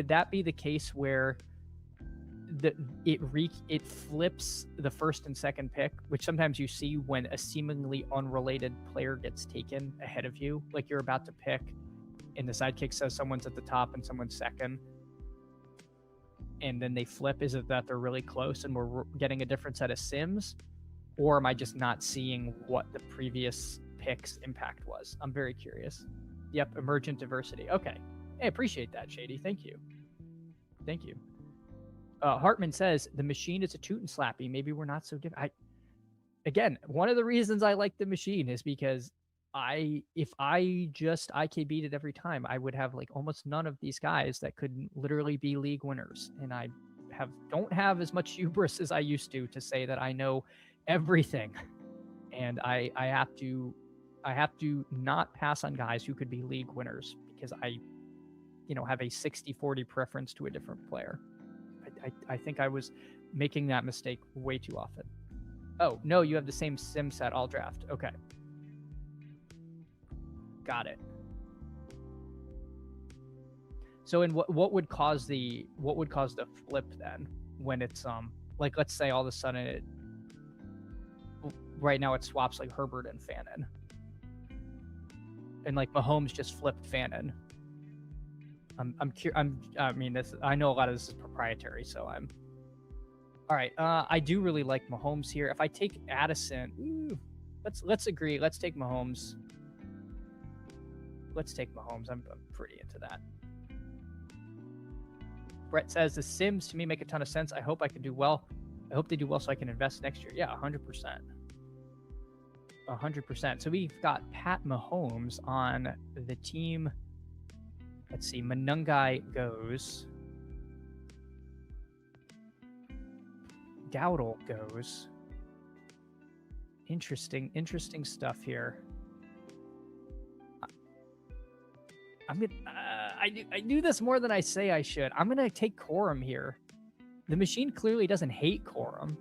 that be the case where it flips the first and second pick, which sometimes you see when a seemingly unrelated player gets taken ahead of you, like you're about to pick, and the sidekick says someone's at the top and someone's second, and then they flip? Is it that they're really close and we're getting a different set of sims, or am I just not seeing what the previous pick's impact was? I'm very curious. Yep, emergent diversity. Okay. Hey, appreciate that, Shady. Thank you. Thank you. Hartman says, the machine is a Tootin slappy. Maybe we're not so different. Again, one of the reasons I like the machine is because if I just IKB'd it every time, I would have like almost none of these guys that could literally be league winners. And I don't have as much hubris as I used to say that I know everything. And I have to not pass on guys who could be league winners because I have a 60-40 preference to a different player. I think I was making that mistake way too often. Oh, no, you have the same sim set all draft. Okay. Got it. So in what would cause the flip then when it's like, let's say all of a sudden right now it swaps like Herbert and Fannin, and like Mahomes just flipped Fannin. I know a lot of this is proprietary, so I'm all right. I do really like Mahomes here. If I take Addison, let's agree. Let's take Mahomes. I'm pretty into that. Brett says the Sims to me make a ton of sense. I hope I can do well. I hope they do well so I can invest next year. Yeah, 100%. 100%. So we've got Pat Mahomes on the team. Let's see. Manungai goes. Dowdle goes. Interesting stuff here. I do this more than I say I should. I'm gonna take Corum here. The machine clearly doesn't hate Corum.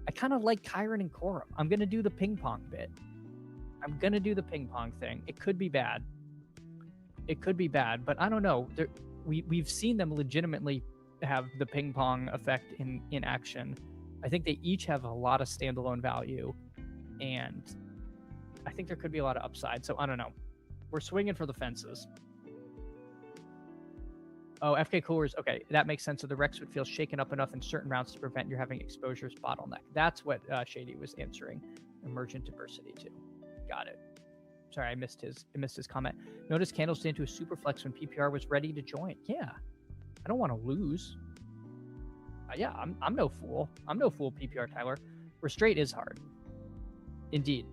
I kind of like Kyron and Corum. I'm gonna do the ping pong bit. I'm gonna do the ping pong thing. It could be bad. But I don't know. We've seen them legitimately have the ping pong effect in action. I think they each have a lot of standalone value, and I think there could be a lot of upside. So I don't know. We're swinging for the fences. Oh, FK Coolers. Okay, that makes sense. So the Rex would feel shaken up enough in certain rounds to prevent your having exposures bottleneck. That's what Shady was answering. Emergent diversity too. Got it. Sorry, I missed his comment. Notice Candles stayed into a super flex when PPR was ready to join. Yeah, I don't want to lose. Yeah, I'm no fool. I'm no fool, PPR Tyler. Restraint is hard. Indeed.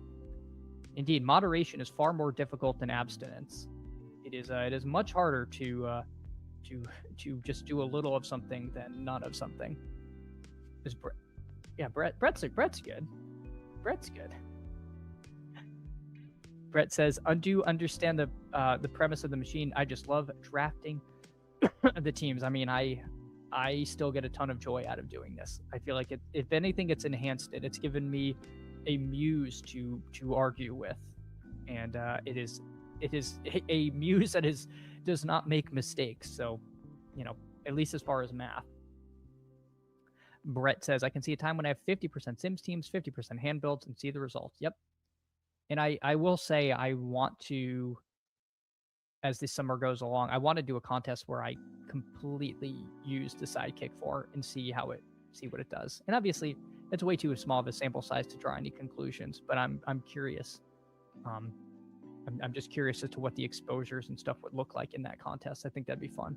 Moderation is far more difficult than abstinence. It is much harder to just do a little of something than none of something. Brett's good. Brett's good. Brett says, "Do understand the premise of the machine. I just love drafting the teams. I mean, I still get a ton of joy out of doing this. I feel like if anything, it's enhanced it. It's given me a muse to argue with, and it is a muse that does not make mistakes. So, at least as far as math." Brett says, "I can see a time when I have 50% Sims teams, 50% hand builds, and see the results." Yep. And I will say I want to, as the summer goes along, I want to do a contest where I completely use the Sidekick 4 and see what it does. And obviously, it's way too small of a sample size to draw any conclusions. But I'm curious. I'm just curious as to what the exposures and stuff would look like in that contest. I think that'd be fun.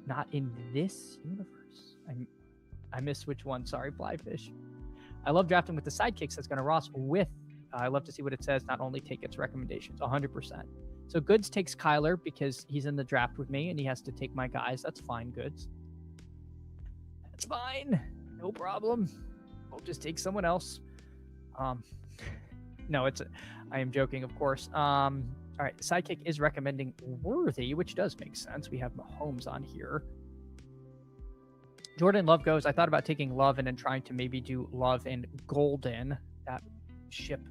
Not in this universe. I missed which one. Sorry, Flyfish. I love drafting with the sidekicks. That's going to Ross with. I love to see what it says. Not only take its recommendations. 100%. So Goods takes Kyler because he's in the draft with me and he has to take my guys. That's fine, Goods. That's fine. No problem. I'll just take someone else. No, I am joking, of course. All right, Sidekick is recommending Worthy, which does make sense. We have Mahomes on here. Jordan Love goes, I thought about taking Love and then trying to maybe do Love and Golden. That ship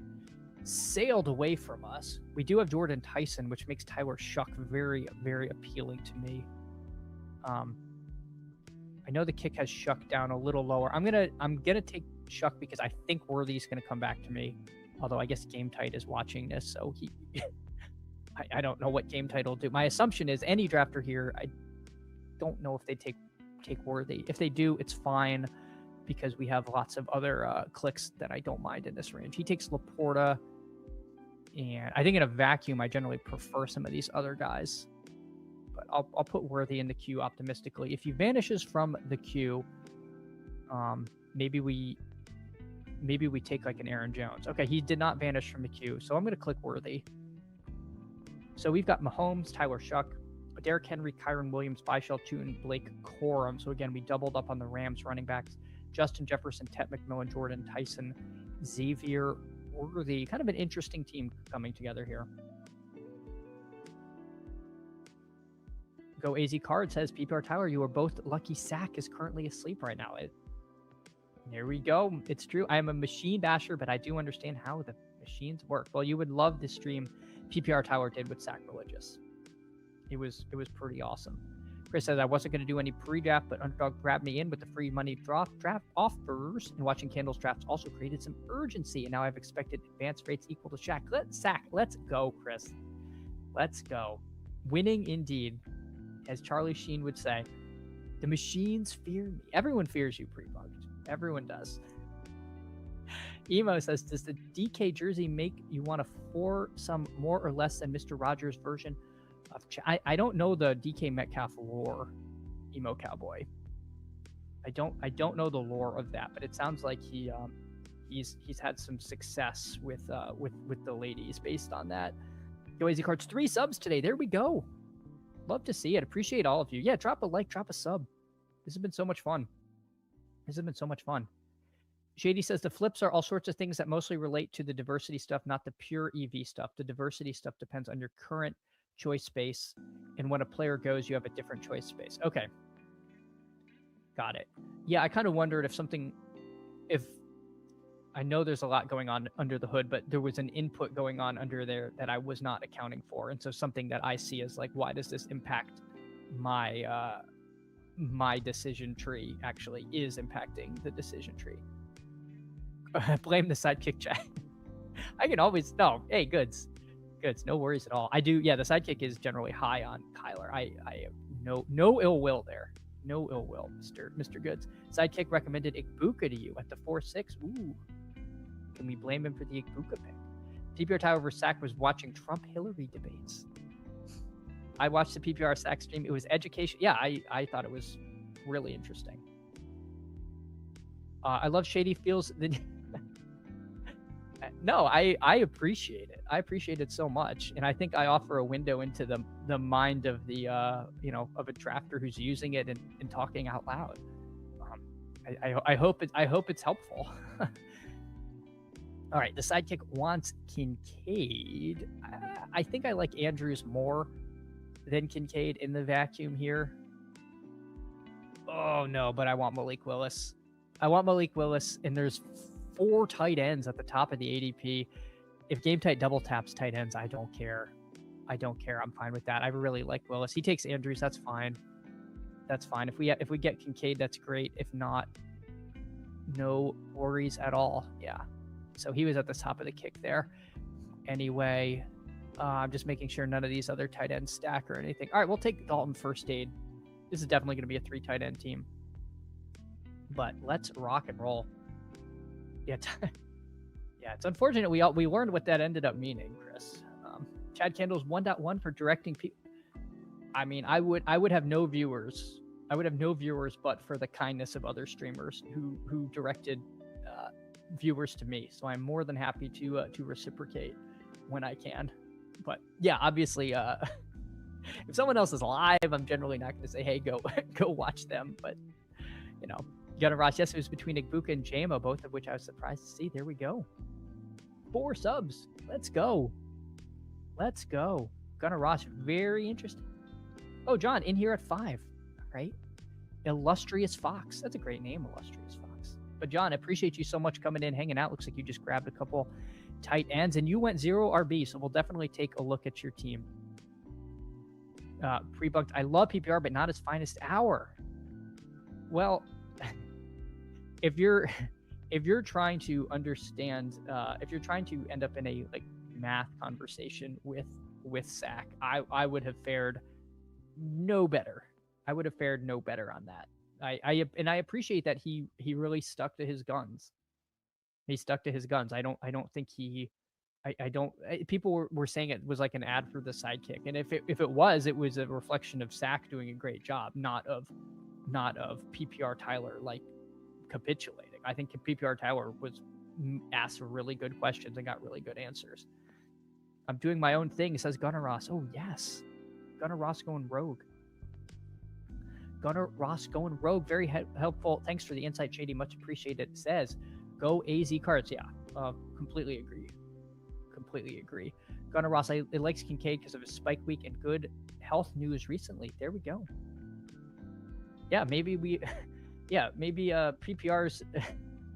sailed away from us. We do have Jordan Tyson, which makes Tyler Shuck very, very appealing to me. I know the kick has Shuck down a little lower. I'm gonna take Shuck because I think Worthy's gonna come back to me. Although I guess Game Tight is watching this, so he I don't know what Game Tight will do. My assumption is any drafter here, I don't know if they take Worthy. If they do, it's fine because we have lots of other clicks that I don't mind in this range. He takes Laporta, and I think in a vacuum, I generally prefer some of these other guys. But I'll put Worthy in the queue optimistically. If he vanishes from the queue, maybe we take like an Aaron Jones. Okay, he did not vanish from the queue, so I'm going to click Worthy. So we've got Mahomes, Tyler Shuck, Derrick Henry, Kyron Williams, Byshell Tootin, Blake Corum. So again, we doubled up on the Rams running backs. Justin Jefferson, Tet McMillan, Jordan Tyson, Xavier Worthy. Kind of an interesting team coming together here. Go AZ Card says, PPR Tyler, you are both lucky. Sack is currently asleep right now. There we go. It's true. I am a machine basher, but I do understand how the machines work. Well, you would love the stream PPR Tyler did with Sacrilegious. It was pretty awesome. Chris says, I wasn't going to do any pre-draft, but Underdog grabbed me in with the free money draft offers, and watching Candles drafts also created some urgency, and now I've expected advance rates equal to Shaq. Let's go, Chris. Let's go. Winning indeed, as Charlie Sheen would say. The machines fear me. Everyone fears you, pre-bugged. Everyone does. Emo says, does the DK jersey make you want to for some more or less than Mr. Rogers' version of I don't know the DK Metcalf lore, Emo Cowboy. I don't know the lore of that, but it sounds like he's had some success with the ladies based on that. Yo, Easy Cards, 3 subs today. There we go. Love to see it. Appreciate all of you. Yeah, drop a like, drop a sub. This has been so much fun. Shady says the flips are all sorts of things that mostly relate to the diversity stuff, not the pure EV stuff. The diversity stuff depends on your current choice space, and when a player goes, you have a different choice space. Okay. Got it. Yeah, I kind of wondered if I know there's a lot going on under the hood, but there was an input going on under there that I was not accounting for. And so something that I see as like, why does this impact my my decision tree actually is impacting the decision tree. Blame the sidekick chat. I can always no. Hey, goods. No worries at all. I do. Yeah, the sidekick is generally high on Kyler. I have no ill will there. No ill will, Mr. Goods. Sidekick recommended Igbuka to you at the 4-6. Ooh. Can we blame him for the Igbuka pick? PPR Tyler versus Sack was watching Trump-Hillary debates. I watched the PPR Sack stream. It was education. Yeah, I thought it was really interesting. I love Shady Feels. No, I appreciate it. I appreciate it so much, and I think I offer a window into the mind of the of a drafter who's using it and talking out loud. I hope it's helpful. All right, the sidekick wants Kincaid. I think I like Andrews more than Kincaid in the vacuum here. Oh no, but I want Malik Willis. And there's 4 tight ends at the top of the ADP. If Game Tight double taps tight ends, I don't care. I'm fine with that. I really like Willis. He takes Andrews. That's fine. If we get Kincaid, that's great. If not, no worries at all. Yeah. So he was at the top of the kick there. Anyway, I'm just making sure none of these other tight ends stack or anything. All right, we'll take Dalton first aid. This is definitely going to be a 3 tight end team. But let's rock and roll. Yeah, it's unfortunate we learned what that ended up meaning, Chris. Chad Kendall's 1.1 for directing people. I mean, I would have no viewers. I would have no viewers, but for the kindness of other streamers who directed viewers to me. So I'm more than happy to reciprocate when I can. But yeah, obviously, if someone else is live, I'm generally not going to say, "Hey, go watch them." But Gunnar Ross, yes, it was between Igbuka and Jamo, both of which I was surprised to see. There we go. 4 subs. Let's go. Gunnar Ross, very interesting. Oh, John, in here at 5. All right. Illustrious Fox. That's a great name, Illustrious Fox. But John, I appreciate you so much coming in, hanging out. Looks like you just grabbed a couple tight ends, and you went 0 RB, so we'll definitely take a look at your team. Pre-bugged. I love PPR, but not as finest hour. Well, if you're trying to understand, if you're trying to end up in a math conversation with Sack, I would have fared no better. I would have fared no better on that. I appreciate that he really stuck to his guns. He stuck to his guns. I don't think he. People were saying it was like an ad for the sidekick, and if it was a reflection of Sack doing a great job, not of PPR Tyler capitulating. I think PPR Tyler was asked really good questions and got really good answers. I'm doing my own thing, says Gunnar Ross. Oh yes, Gunnar Ross going rogue. Very helpful. Thanks for the insight, Shady. Much appreciated. Says, go AZ cards. Yeah, completely agree. Gunnar Ross, I likes Kincaid because of his spike week and good health news recently. There we go. Yeah, maybe PPR's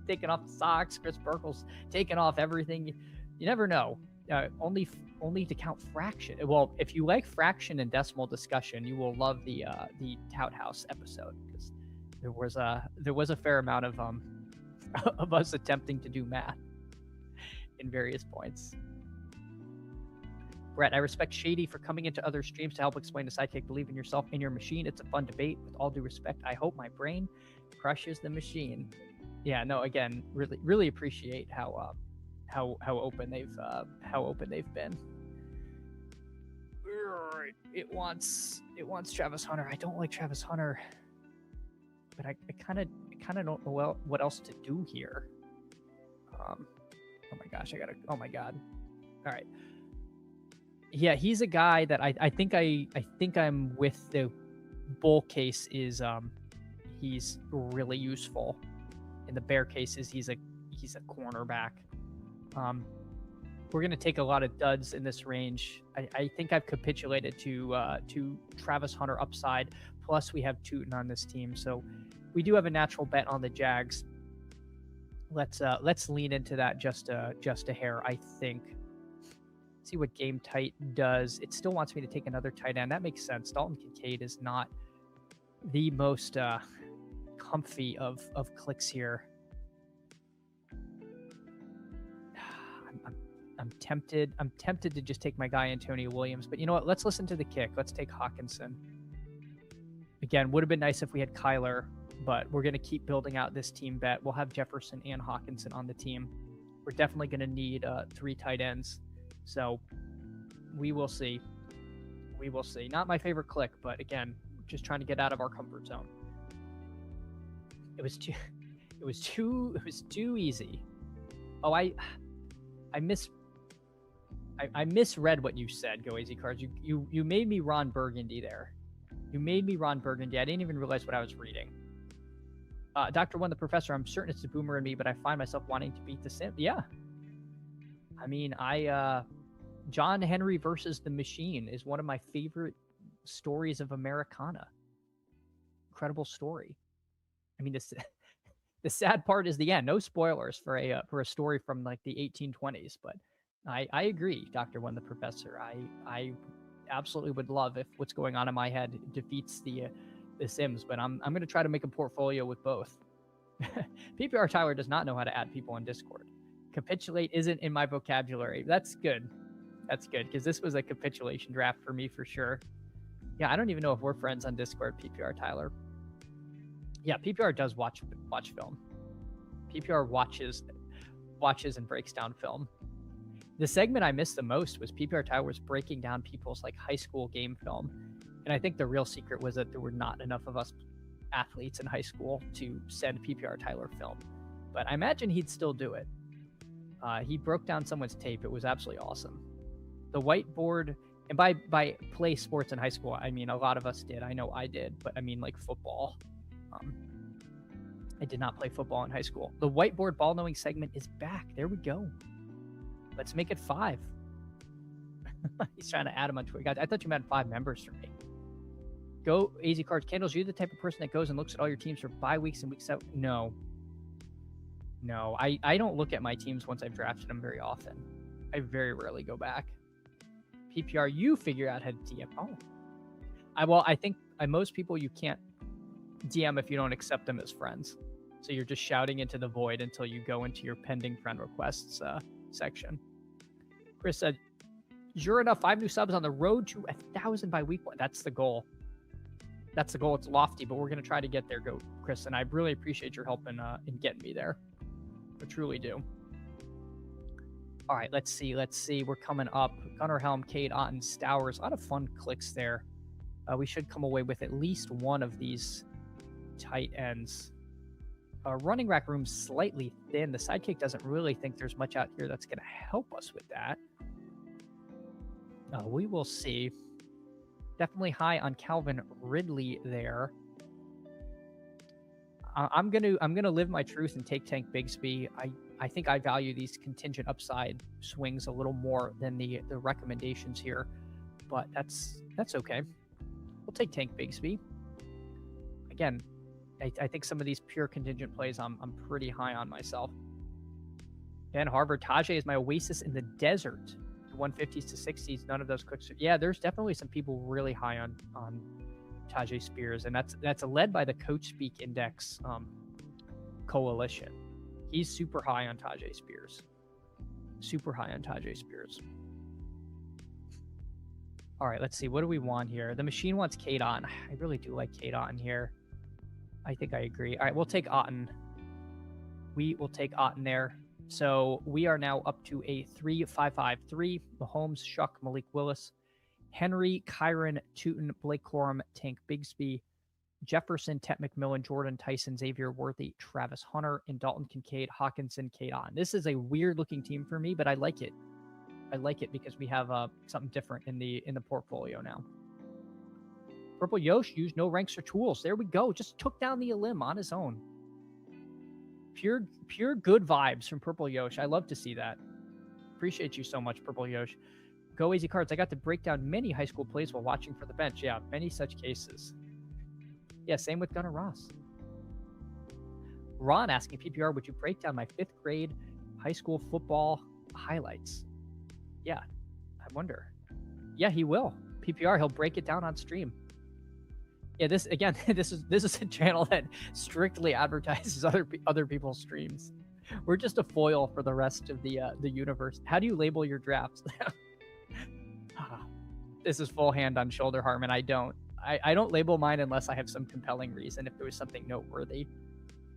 taking off the socks. Chris Burkle's taking off everything. You never know. Only to count fraction. Well, if you like fraction and decimal discussion, you will love the Tout House episode, because there was a fair amount of of us attempting to do math in various points. Brett, I respect Shady for coming into other streams to help explain the sidekick. Believe in yourself and your machine. It's a fun debate. With all due respect, I hope my brain crushes the machine. Yeah, no, again, really appreciate how open they've been. It wants Travis Hunter. I don't like Travis Hunter, but I kind of don't know what else to do here. Oh my gosh, oh my god. All right. Yeah, he's a guy that I think I'm with. The bull case is he's really useful. In the bear case is he's a cornerback. We're gonna take a lot of duds in this range. I think I've capitulated to Travis Hunter upside. Plus we have Tootin on this team, so we do have a natural bet on the Jags. Let's lean into that just a hair, I think. See what Game Tight does. It still wants me to take another tight end. That makes sense. Dalton Kincaid is not the most comfy of clicks here. I'm tempted to just take my guy Antonio Williams, but you know what? Let's listen to the kick. Let's take Hawkinson. Again, would have been nice if we had Kyler, but we're going to keep building out this team bet. We'll have Jefferson and Hawkinson on the team. We're definitely going to need 3 tight ends. So we will see. We will see. Not my favorite click, but again, just trying to get out of our comfort zone. It was too easy. Oh, I misread what you said, Go Easy Cards. You made me Ron Burgundy there. You made me Ron Burgundy. I didn't even realize what I was reading. Dr. One, the Professor, I'm certain it's the boomer in me, but I find myself wanting to beat the Sim. Yeah. I mean, John Henry versus the Machine is one of my favorite stories of Americana. Incredible story. I mean, the sad part is the end. No spoilers for a story from like the 1820s, but I agree, Dr. One, the Professor. I absolutely would love if what's going on in my head defeats the Sims, but I'm going to try to make a portfolio with both. PPR Tyler does not know how to add people on Discord. Capitulate isn't in my vocabulary. That's good. That's good, because this was a capitulation draft for me for sure. Yeah, I don't even know if we're friends on Discord, PPR Tyler. Yeah, PPR does watch film. PPR watches and breaks down film. The segment I missed the most was PPR Tyler's breaking down people's like high school game film. And I think the real secret was that there were not enough of us athletes in high school to send PPR Tyler film. But I imagine he'd still do it. He broke down someone's tape. It was absolutely awesome. The whiteboard, and by play sports in high school, I mean a lot of us did. I know I did, but I mean like football. I did not play football in high school. The whiteboard ball knowing segment is back. There we go. Let's make it 5. He's trying to add him on Twitter. Guys, I thought you meant 5 members for me. Go Easy Cards. Candles, you're the type of person that goes and looks at all your teams for bye weeks and weeks out. No, I don't look at my teams once I've drafted them very often. I very rarely go back. PPR, you figure out how to DM. Oh, I think most people you can't DM if you don't accept them as friends. So you're just shouting into the void until you go into your pending friend requests section. Chris said, "Sure enough, 5 new subs on the road to 1,000 by week 1." That's the goal. That's the goal. It's lofty, but we're gonna try to get there, go Chris. And I really appreciate your help in getting me there. I truly do. All right, let's see. We're coming up. Gunnar Helm, Cade Otten, Stowers. A lot of fun clicks there. We should come away with at least one of these tight ends. Running back room slightly thin. The sidekick doesn't really think there's much out here that's going to help us with that. We will see. Definitely high on Calvin Ridley there. I'm gonna live my truth and take Tank Bigsby. I think I value these contingent upside swings a little more than the recommendations here, but that's okay. We'll take Tank Bigsby. Again, I think some of these pure contingent plays I'm pretty high on myself. Dan Harvard, Tajay is my oasis in the desert. 150s to 60s, none of those clicks. Yeah, there's definitely some people really high on Tajay Spears, and that's led by the Coach Speak Index coalition. He's super high on Tajay Spears. Super high on Tajay Spears. All right, let's see. What do we want here? The machine wants Cade Otten. I really do like Cade Otten here. I think I agree. All right, we'll take Otten. We will take Otten there. So we are now up to a 3-5-5-3. Mahomes, Shuck, Malik Willis, Henry, Kyron, Tootin, Blake Corum, Tank Bigsby, Jefferson, Tet McMillan, Jordan Tyson, Xavier Worthy, Travis Hunter, and Dalton Kincaid, Hawkinson, Cade Otten. This is a weird looking team for me, but I like it. I like it because we have something different in the portfolio now. Purple Yosh used no ranks or tools. There we go. Just took down the Elim on his own. Pure good vibes from Purple Yosh. I love to see that. Appreciate you so much, Purple Yosh. Go Easy Cards. I got to break down many high school plays while watching for the bench. Yeah, many such cases. Yeah, same with Gunnar Ross. Ron asking PPR, would you break down my 5th grade high school football highlights? Yeah, I wonder. Yeah, he will. PPR, he'll break it down on stream. Yeah, this is a channel that strictly advertises other people's streams. We're just a foil for the rest of the universe. How do you label your drafts? This is full hand on shoulder, Harmon. I don't label mine unless I have some compelling reason. If there was something noteworthy,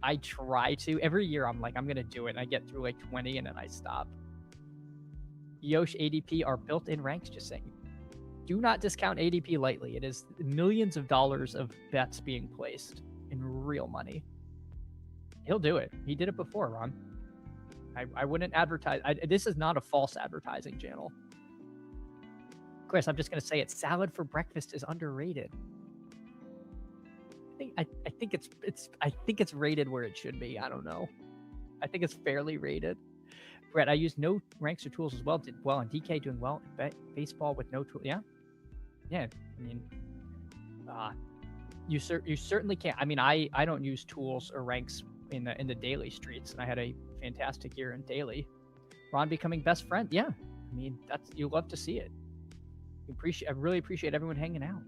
I try to. Every year I'm like, I'm gonna do it, and I get through like 20 and then I stop. Yosh ADP are built-in ranks, just saying. Do not discount ADP lightly. It is millions of dollars of bets being placed in real money. He'll do it. He did it before, Ron. I wouldn't advertise. This is not a false advertising channel. Chris, I'm just going to say it. Salad for breakfast is underrated. I think it's rated where it should be. I don't know. I think it's fairly rated. Brett, I use no ranks or tools as well. Did well on DK, doing well. Baseball with no tool. Yeah. I mean, you certainly can't. I mean, I don't use tools or ranks in the daily streets, and I had a fantastic year in daily. Ron becoming best friend. Yeah. I mean, you love to see it. I really appreciate everyone hanging out.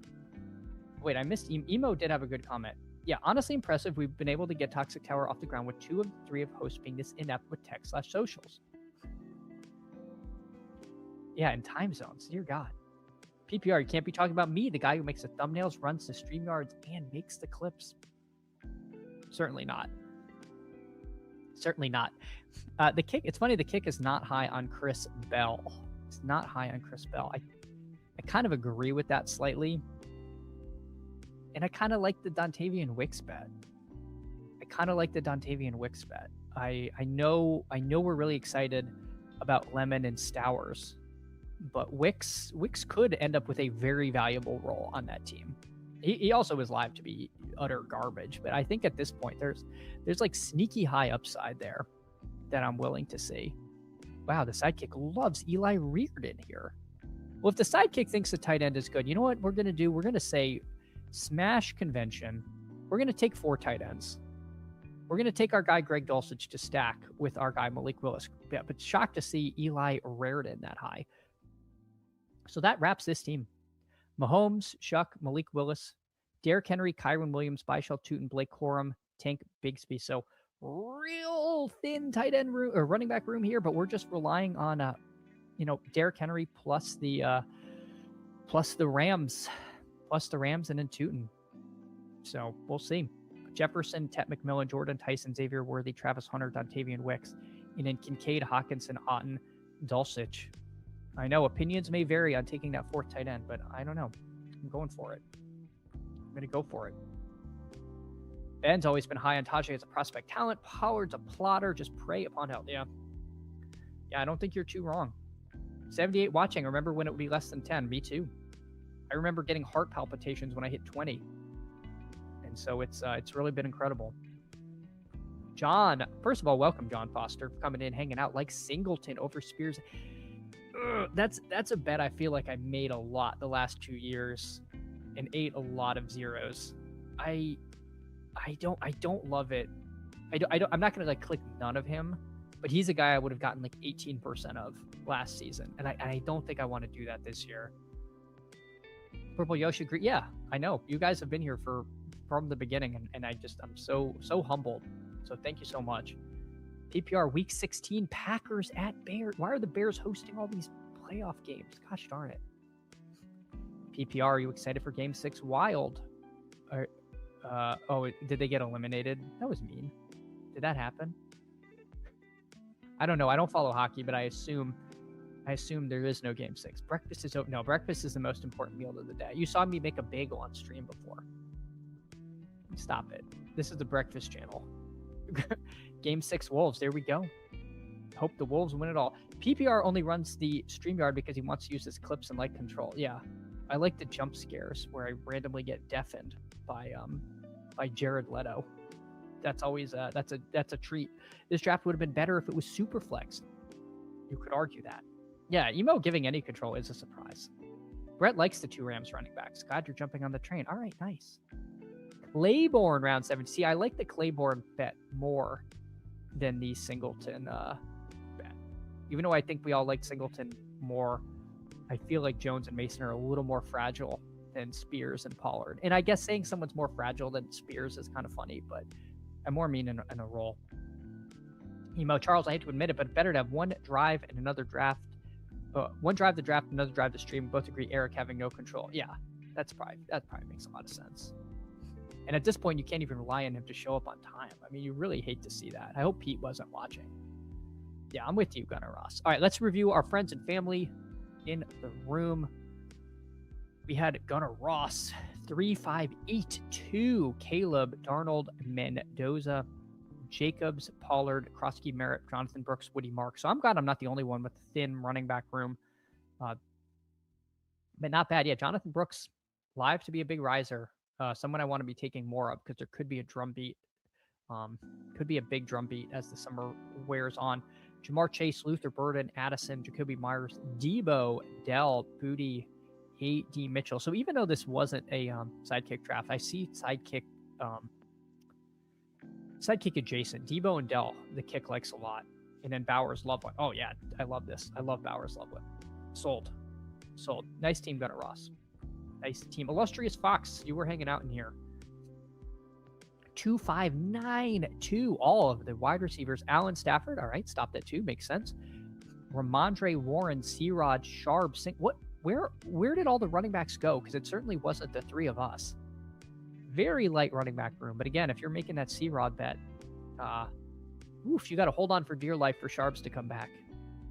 Wait, I missed Emo did have a good comment. Yeah, honestly impressive. We've been able to get Toxic Tower off the ground with 2 of 3 of hosts being this inept with tech/socials. Yeah, and time zones. Dear God. PPR, you can't be talking about me, the guy who makes the thumbnails, runs the StreamYards, and makes the clips. Certainly not. Certainly not. The kick, it's funny, the kick is not high on Chris Bell. It's not high on Chris Bell. I kind of agree with that slightly. And I kind of like the Dontavian Wicks bet. I know we're really excited about Lemon and Stowers, but Wicks could end up with a very valuable role on that team. He also is live to be utter garbage, but I think at this point there's like sneaky high upside there that I'm willing to see. Wow, the sidekick loves Eli Reardon here. Well, if the sidekick thinks the tight end is good, you know what we're going to do? We're going to say smash convention. We're going to take 4 tight ends. We're going to take our guy Greg Dulcich to stack with our guy Malik Willis. Yeah, but shocked to see Eli Reardon that high. So that wraps this team. Mahomes, Shuck, Malik Willis, Derrick Henry, Kyron Williams, Byshell Tootin, Blake Corum, Tank Bigsby. So real thin tight end room or running back room here, but we're just relying on Derrick Henry plus the Rams and then Tootin. So we'll see. Jefferson, Tet McMillan, Jordan Tyson, Xavier Worthy, Travis Hunter, Dontavian Wicks, and then Kincaid, Hawkinson, Otten, Dulcich. I know opinions may vary on taking that 4th tight end, but I don't know. I'm going for it. I'm going to go for it. Ben's always been high on Tajay as a prospect talent. Pollard's a plotter. Just prey upon health. Yeah, I don't think you're too wrong. 78 watching. Remember when it would be less than 10? Me too. I remember getting heart palpitations when I hit 20. And so it's really been incredible. John, first of all, welcome, John Foster, for coming in, hanging out. Like Singleton over Spears. That's a bet I feel like I made a lot the last 2 years and ate a lot of zeros. I don't love it. I'm not gonna like click none of him, but he's a guy I would have gotten like 18% of last season, and I don't think I want to do that this year. Purple Yoshi, yeah, I know you guys have been here from the beginning, and I'm so humbled. So thank you so much. PPR Week 16 Packers at Bears. Why are the Bears hosting all these playoff games? Gosh darn it. PPR, are you excited for Game 6 Wild? Did they get eliminated? That was mean. Did that happen? I don't know. I don't follow hockey, but I assume there is no Game 6. Breakfast is no. Breakfast is the most important meal of the day. You saw me make a bagel on stream before. Stop it. This is the breakfast channel. Game 6 Wolves. There we go. Hope the Wolves win it all. PPR only runs the StreamYard because he wants to use his clips and light control. Yeah, I like the jump scares where I randomly get deafened by Jared Leto. That's always that's a treat. This draft would have been better if it was super flex. You could argue that. Yeah, Emo giving any control is a surprise. Brett likes the 2 Rams running backs. God, you're jumping on the train. All right, nice. Claiborne round 7. See, I like the Claiborne bet more than the Singleton bet. Even though I think we all like Singleton more, I feel like Jones and Mason are a little more fragile than Spears and Pollard. And I guess saying someone's more fragile than Spears is kind of funny, but I more mean in a role. Emo Charles, I hate to admit it, but better to have one drive and another draft. One drive to draft, another drive to stream. Both agree Eric having no control. Yeah, that probably makes a lot of sense. And at this point, you can't even rely on him to show up on time. I mean, you really hate to see that. I hope Pete wasn't watching. Yeah, I'm with you, Gunnar Ross. All right, let's review our friends and family in the room. We had Gunnar Ross, 3582, Caleb, Darnold, Mendoza, Jacobs, Pollard, Krosky, Merritt, Jonathan Brooks, Woody Mark. So I'm glad I'm not the only one with a thin running back room. But not bad. Yeah, Jonathan Brooks, live to be a big riser. Someone I want to be taking more of because there could be a drumbeat. Could be a big drumbeat as the summer wears on. Jamar Chase, Luther Burden, Addison, Jacoby Myers, Debo, Dell, Booty, A.D. Mitchell. So even though this wasn't a sidekick draft, I see sidekick adjacent. Debo and Dell, the kick likes a lot. And then Bowers, Loveland. Oh, yeah, I love this. I love Bowers, Loveland. Sold. Nice team, Gunnar Ross. Nice team. Illustrious Fox, you were hanging out in here. 2592, all of the wide receivers. Alan Stafford, all right, stopped at 2, makes sense. Ramondre Warren, C-Rod, Sharp, where did all the running backs go? Because it certainly wasn't the 3 of us. Very light running back room. But again, if you're making that C-Rod bet, you got to hold on for dear life for Sharps to come back.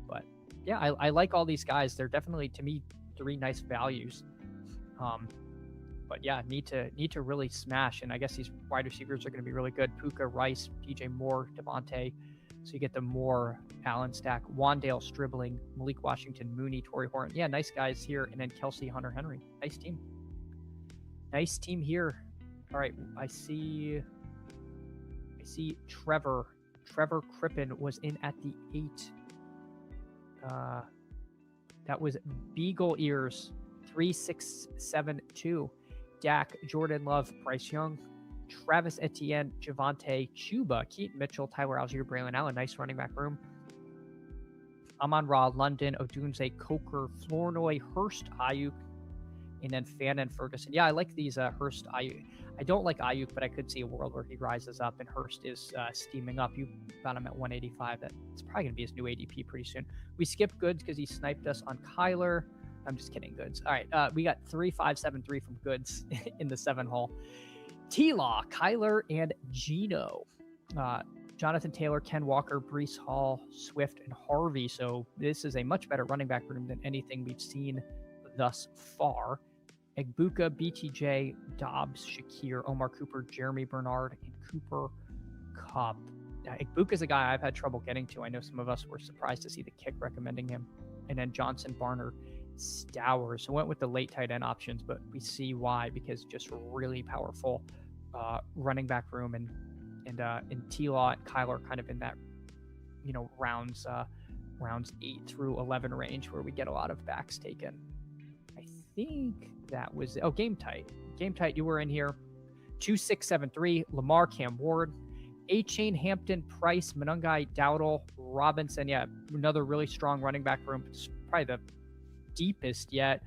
But yeah, I like all these guys. They're definitely, to me, 3 nice values. But yeah, need to really smash. And I guess these wide receivers are going to be really good. Puka, Rice, DJ Moore, Devontae. So you get the Moore, Allen stack, Wandale, Stribling, Malik Washington, Mooney, Torrey Horton. Yeah, nice guys here. And then Kelsey, Hunter Henry. Nice team. Nice team here. All right, I see Trevor. Trevor Crippen was in at the 8. That was Beagle Ears, 3672. Dak, Jordan Love, Bryce Young, Travis Etienne, Javonte, Chuba, Keaton Mitchell, Tyler Algier, Braylon Allen. Nice running back room. Amon-Ra, London, Odunze, Coker, Flournoy, Hurst, Ayuk, and then Fannin, Ferguson. Yeah, I like these Hurst, Ayuk. I don't like Ayuk, but I could see a world where he rises up and Hurst is steaming up. You got him at 185. That's probably going to be his new ADP pretty soon. We skipped Goods because he sniped us on Kyler. I'm just kidding, Goods. All right, we got 3573 from Goods in the 7 hole. T-Law, Kyler, and Gino. Jonathan Taylor, Ken Walker, Breece Hall, Swift, and Harvey. So this is a much better running back room than anything we've seen thus far. Egbuka, BTJ, Dobbs, Shakir, Omar Cooper, Jeremy Bernard, and Cooper Kupp. Egbuka is a guy I've had trouble getting to. I know some of us were surprised to see the kick recommending him. And then Johnson, Barner, Stowers. So went with the late tight end options, but we see why, because just really powerful running back room, and T-Law and Kyler kind of in that, rounds 8 through 11 range where we get a lot of backs taken. I think that was Game Tight. Game Tight, you were in here. 2673, Lamar, Cam Ward, A-Chain, Hampton, Price, Monungai, Dowdle, Robinson. Yeah, another really strong running back room. It's probably the deepest yet.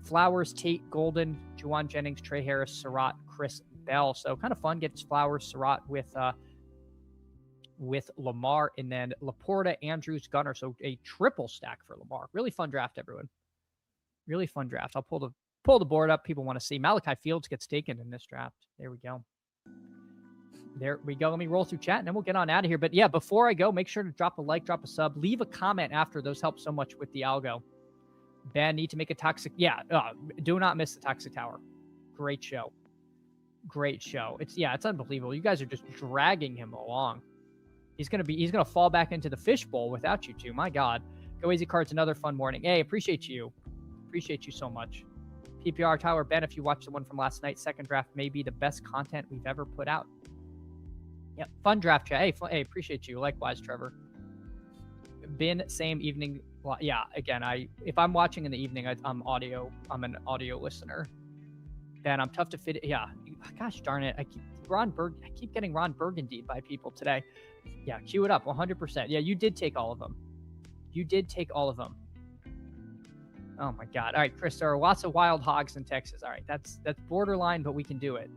Flowers, Tate, Golden, Juwan Jennings, Trey Harris, Surratt, Chris Bell. So kind of fun. Gets Flowers, Surratt with Lamar, and then Laporta, Andrews, Gunner. So a triple stack for Lamar. Really fun draft, everyone. Really fun draft. I'll pull the board up. People want to see. Malachi Fields gets taken in this draft. There we go. There we go. Let me roll through chat and then we'll get on out of here. But yeah, before I go, make sure to drop a like, drop a sub, leave a comment after. Those help so much with the algo. Ben, need to make a toxic. Yeah, do not miss the Toxic Tower. Great show. Great show. It's unbelievable. You guys are just dragging him along. He's gonna fall back into the fishbowl without you two. My God. Go Easy Cards, another fun morning. Hey, appreciate you. Appreciate you so much. PPR Tower, Ben, if you watched the one from last night, second draft may be the best content we've ever put out. Yep, fun draft chat. Hey, appreciate you. Likewise, Trevor. Been same evening. Yeah, again, if I'm watching in the evening, I'm an audio listener. Ben, I'm tough to fit. Yeah, gosh darn it. I keep getting Ron Burgundy by people today. Yeah, cue it up. 100%. Yeah, you did take all of them. Oh my God. All right, Chris, there are lots of wild hogs in Texas. All right, that's borderline, but we can do it.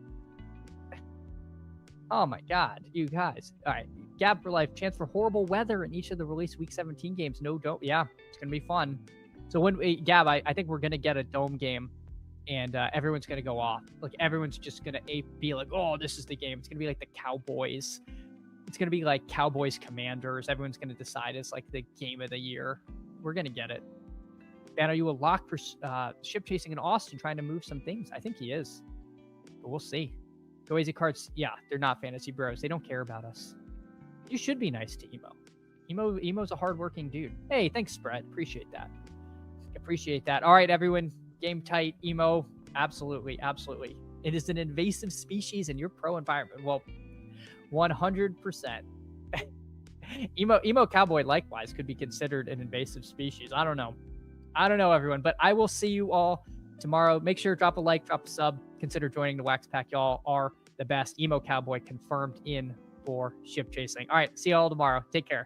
Oh my God, you guys. All right, Gab for life. Chance for horrible weather in each of the released Week 17 games. No, don't. Yeah, it's going to be fun. So Gab, I think we're going to get a dome game, and everyone's going to go off. Like, everyone's just going to be like, oh, this is the game. It's going to be like the Cowboys. It's going to be like Cowboys Commanders. Everyone's going to decide it's like the game of the year. We're going to get it. Ben, are you a lock for ship chasing in Austin trying to move some things? I think he is. But we'll see. Go Easy Cards. Yeah, they're not fantasy bros. They don't care about us. You should be nice to Emo. Emo's a hardworking dude. Hey, thanks, Spread. Appreciate that. Appreciate that. All right, everyone. Game tight. Emo. Absolutely. Absolutely. It is an invasive species in your pro environment. Well, 100%. Emo Cowboy likewise could be considered an invasive species. I don't know, everyone, but I will see you all tomorrow. Make sure to drop a like, drop a sub, consider joining the Wax Pack. Y'all are the best. Emo Cowboy confirmed in for ship chasing. All right, see you all tomorrow. Take care.